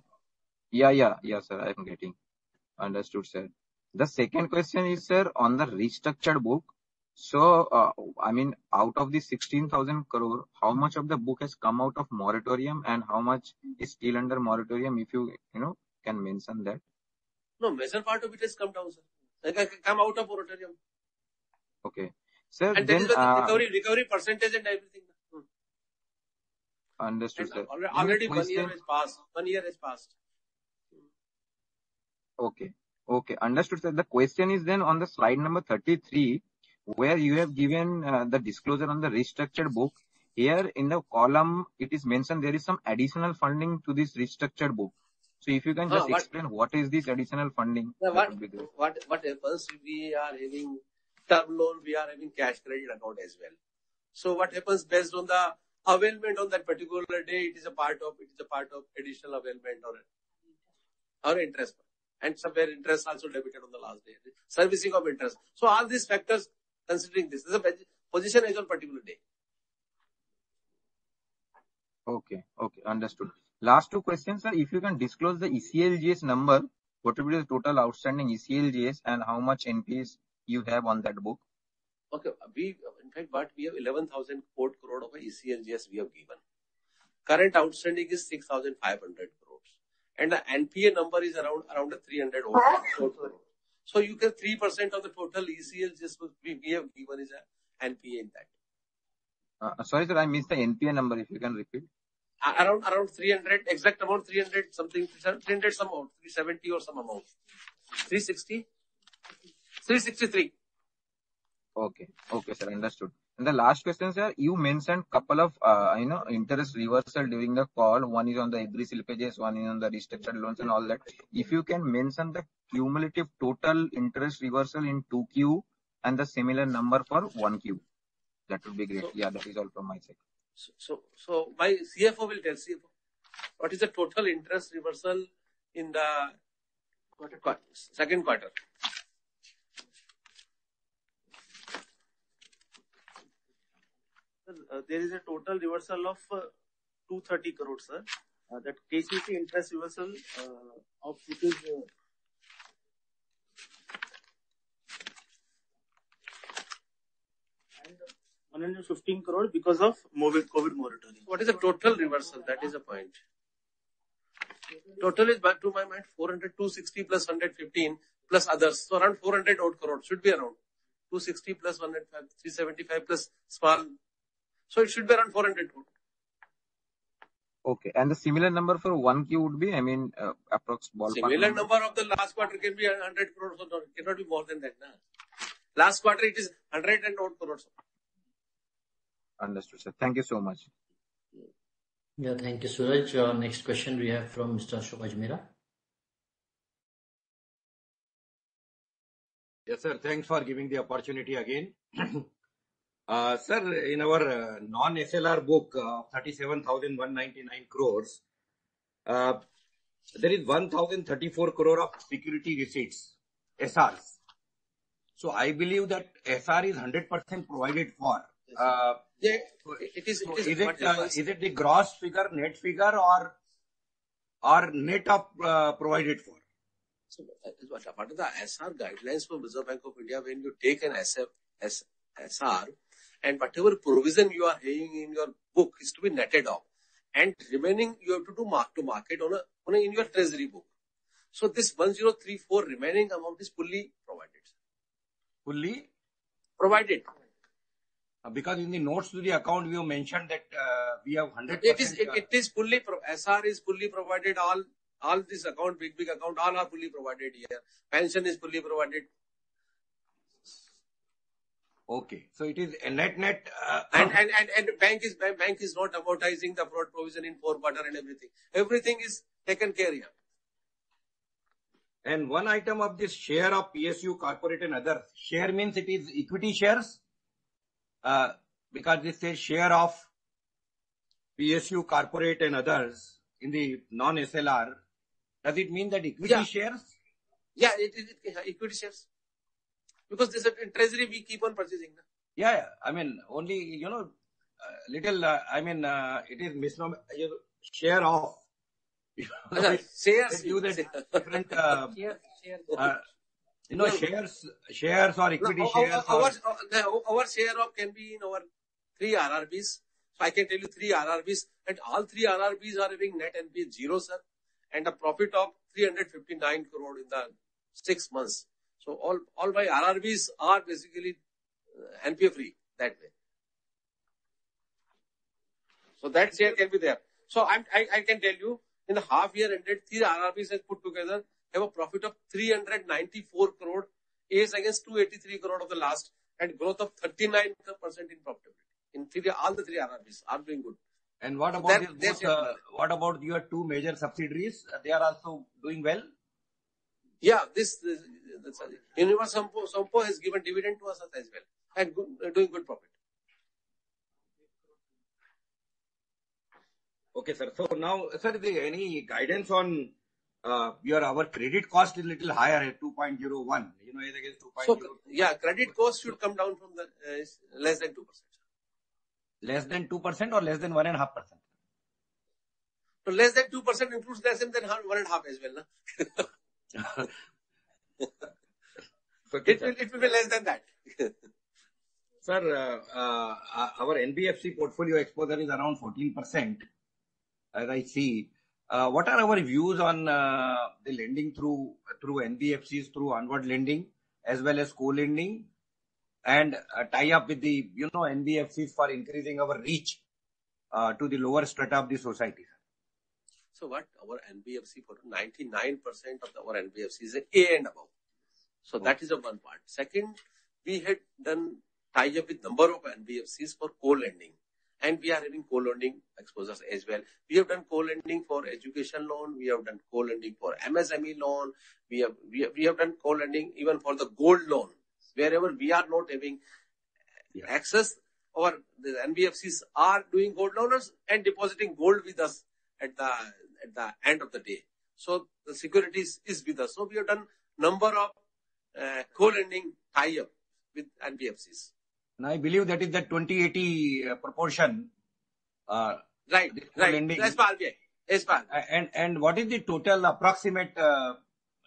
Yeah, sir. I am getting. Understood, sir. The second question is, sir, on the restructured book. So, out of the 16,000 crore, how much of the book has come out of moratorium and how much is still under moratorium? If you can mention that. No, major part of it has come down, sir. Like come out of moratorium. Okay, sir. And then recovery percentage and everything. Understood, sir. Already 1 year has passed. 1 year has passed. Okay, understood, sir. The question is then on the slide number 33, where you have given the disclosure on the restructured book. Here in the column, it is mentioned there is some additional funding to this restructured book. So if you can just explain what is this additional funding? What happens? We are having term loan, we are having cash credit account as well. So what happens based on the availment on that particular day, it is a part of additional availment or interest. And somewhere interest also debited on the last day. Servicing of interest. So all these factors considering this is a position as on particular day. Okay, understood. Last two questions, sir. If you can disclose the ECLGS number what will be the total outstanding ECLGS and how much NPAs you have on that book? Okay, in fact, what we have 11,000 crore of ECLGS we have given. Current outstanding is 6,500 crores. And the NPA number is around 300 crores. So you can 3% of the total ECLGS we have given is an NPA in that. Sorry, sir, I missed the NPA number. If you can repeat. Around 300, exact amount 300 something, 300 some amount, 370 or some amount. 360? 363. Okay, sir, understood. And the last question, sir, you mentioned couple of interest reversal during the call. One is on the agri slippages, one is on the restructured loans and all that. If you can mention the cumulative total interest reversal in 2Q and the similar number for 1Q, that would be great. Yeah, that is all from my side. So my CFO will tell CFO what is the total interest reversal in the second quarter. There is a total reversal of 230 crores, sir. That KCC interest reversal of which is 115 crores because of COVID moratorium. What is the total reversal? That is the point. Total is, to my mind, 400, 260 plus 115 plus others. So around 400 odd crores should be around 260 plus 105, 375 plus small. So it should be around 400 crores. Okay, and the similar number for 1Q would be, approx ballpark. Similar number of the last quarter can be 100 crores or it cannot be more than that. Na? Last quarter it is 100 and odd crores. Understood, sir. Thank you so much. Yeah, thank you, Suraj. Next question we have from Mr. Ashok Ajmera. Yes, sir. Thanks for giving the opportunity again. Sir, in our non-SLR book, 37,199 crores, there is 1,034 crore of security receipts, SRs. So I believe that SR is 100% provided for. Yeah, is it the gross figure, net figure, or net of provided for? So what are the SR guidelines from Reserve Bank of India when you take an SR and whatever provision you are having in your book is to be netted off, and remaining you have to do mark to market in your treasury book. So this 1034 remaining amount is fully provided. Fully provided. Because in the notes to the account we have mentioned that we have 100%. It is fully SR is fully provided. All this account, big account, all are fully provided here. Pension is fully provided. Okay, so it is a net. And bank is not amortizing the fraud provision in 4 quarter and everything. Everything is taken care here. And one item of this share of PSU, corporate and others. Share means it is equity shares. Because this says share of PSU, corporate and others in the non-SLR. Does it mean that equity shares? Yeah, it is equity shares. Because this is in treasury we keep on purchasing. Na? Yeah. I mean, only, little, it is misnomer, share of. Shares. Do that different, shares or equity shares. Our share of can be in our 3 RRBs. So I can tell you 3 RRBs, and all 3 RRBs are having net NPA 0, sir, and a profit of 359 crore in the 6 months. So all my RRBs are basically NPA free that way. So that share can be there. So I can tell you in the half year ended, 3 RRBs has put together have a profit of 394 crore is against 283 crore of the last, and growth of 39% in profitability. In all the 3 RRBs are doing good. And what about what about your 2 major subsidiaries? They are also doing well? Yeah, Universe Sampo has given dividend to us as well and doing good profit. Okay, sir. So now, sir, is there any guidance on our credit cost is little higher at 2.01, is against 2.02. So, yeah, credit cost should come down from the less than 2%. Less than 2% or less than 1.5%? So less than 2% includes less than 1.5 as well. Na? It will be less than that. Sir, our NBFC portfolio exposure is around 14%, as I see. What are our views on the lending through NBFCs, through onward lending, as well as co-lending, and tie up with the NBFCs for increasing our reach to the lower strata of the society? So what our NBFC, for 99% of our NBFC is A and above. So that is the one part. Second, we had done tie up with number of NBFCs for co-lending, and we are having co-lending exposures as well. We have done co-lending for education loan. We have done co-lending for MSME loan. We have done co-lending even for the gold loan. Wherever we are not having access, or the NBFCs are doing gold loaners and depositing gold with us at the end of the day. So the securities is with us. So we have done number of co-lending tie-up with NBFCs. And I believe that is the 20-80 proportion. Right. As per RBI. As per. And what is the total approximate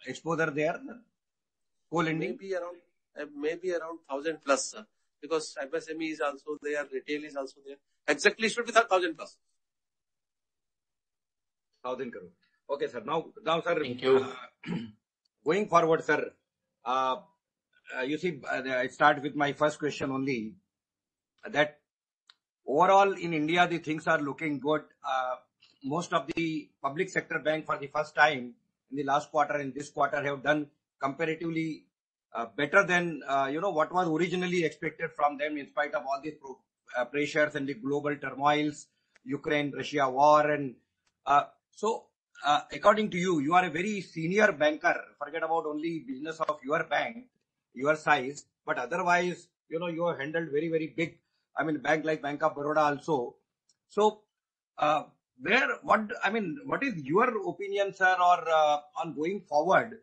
exposure there? Co-lending? Maybe around 1,000 plus, sir. Because MSME is also there, retail is also there. Exactly should be 1,000 plus. 1,000 crore. Okay, sir. Now, sir. Thank you. Going forward, sir. You see, I start with my first question only. That overall in India, the things are looking good. Most of the public sector bank for the first time in the last quarter and this quarter have done comparatively better than what was originally expected from them, in spite of all these pressures and the global turmoils, Ukraine-Russia war. And so according to you, you are a very senior banker. Forget about only business of your bank, your size, but otherwise, you have handled very, very big, bank like Bank of Baroda also. So what is your opinion, sir, or on going forward,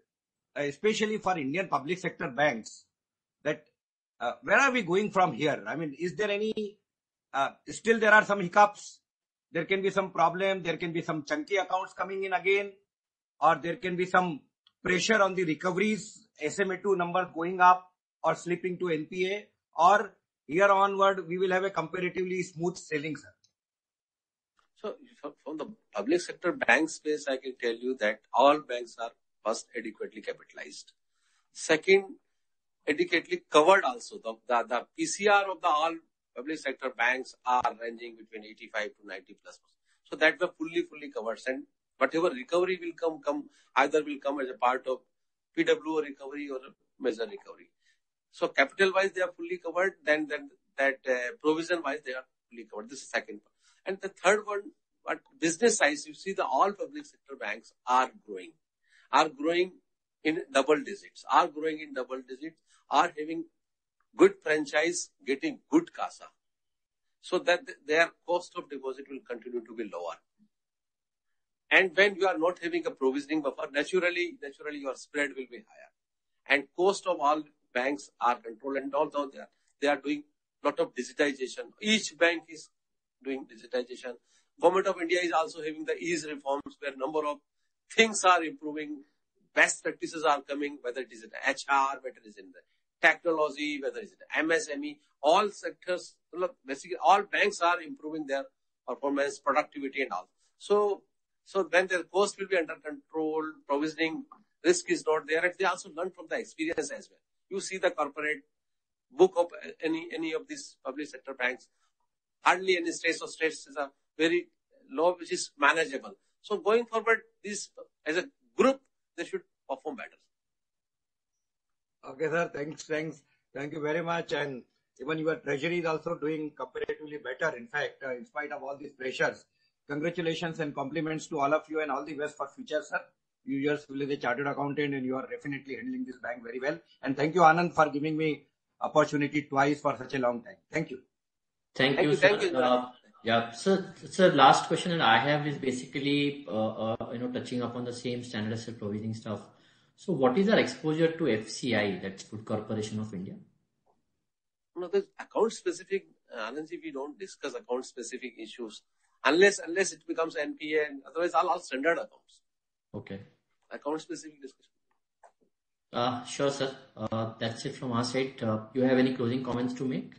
especially for Indian public sector banks, that where are we going from here? Is there any, still there are some hiccups, there can be some problem, there can be some chunky accounts coming in again, or there can be some pressure on the recoveries, SMA2 numbers going up or slipping to NPA, or here onward we will have a comparatively smooth sailing, sir? So from the public sector bank space, I can tell you that all banks are first adequately capitalized. Second, adequately covered also. The PCR of the all public sector banks are ranging between 85 to 90 plus. So that we're fully covered. And whatever recovery will come either will come as a part of PWO recovery or a measure recovery. So capital wise they are fully covered. Then that provision wise they are fully covered. This is the second part. And the third one, at business size, you see the all public sector banks are growing in double digits, are having good franchise, getting good CASA, so that their cost of deposit will continue to be lower. And when you are not having a provisioning buffer, naturally your spread will be higher. And cost of all banks are controlled, and although they are doing lot of digitization. Each bank is doing digitization. Government of India is also having the ease reforms where number of things are improving. Best practices are coming, whether it is in HR, whether it is in the technology, whether it is in MSME, all sectors, basically all banks are improving their performance, productivity and all. So when their cost will be under control, provisioning risk is not there, and they also learn from the experience as well. You see the corporate book of any of these public sector banks, hardly any stress or stress is a very low, which is manageable. So going forward, this as a group, they should perform better. Okay, sir. Thanks. Thank you very much. And even your treasury is also doing comparatively better. In fact, in spite of all these pressures, congratulations and compliments to all of you and all the best for future, sir. You yourself is a chartered accountant and you are definitely handling this bank very well. And thank you, Anand, for giving me opportunity twice for such a long time. Thank you. Thank you, sir. Yeah, so last question that I have is basically, touching upon the same standard asset provisioning stuff. So what is our exposure to FCI, that's Food Corporation of India? No, there's account specific, Anandji, we don't discuss account specific issues unless it becomes NPA, and otherwise all standard accounts. Okay. Account specific discussion. Sure, sir. That's it from our side. You have any closing comments to make?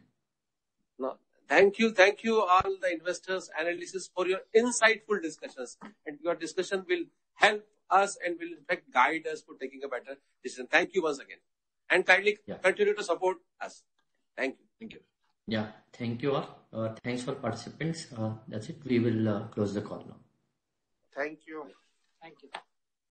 No. Thank you all the investors, analysts for your insightful discussions, and your discussion will help us and will in fact guide us for taking a better decision. Thank you once again, and kindly continue to support us. Thank you. Thank you. Yeah, thank you all. Thanks for participants. That's it. We will close the call now. Thank you. Thank you.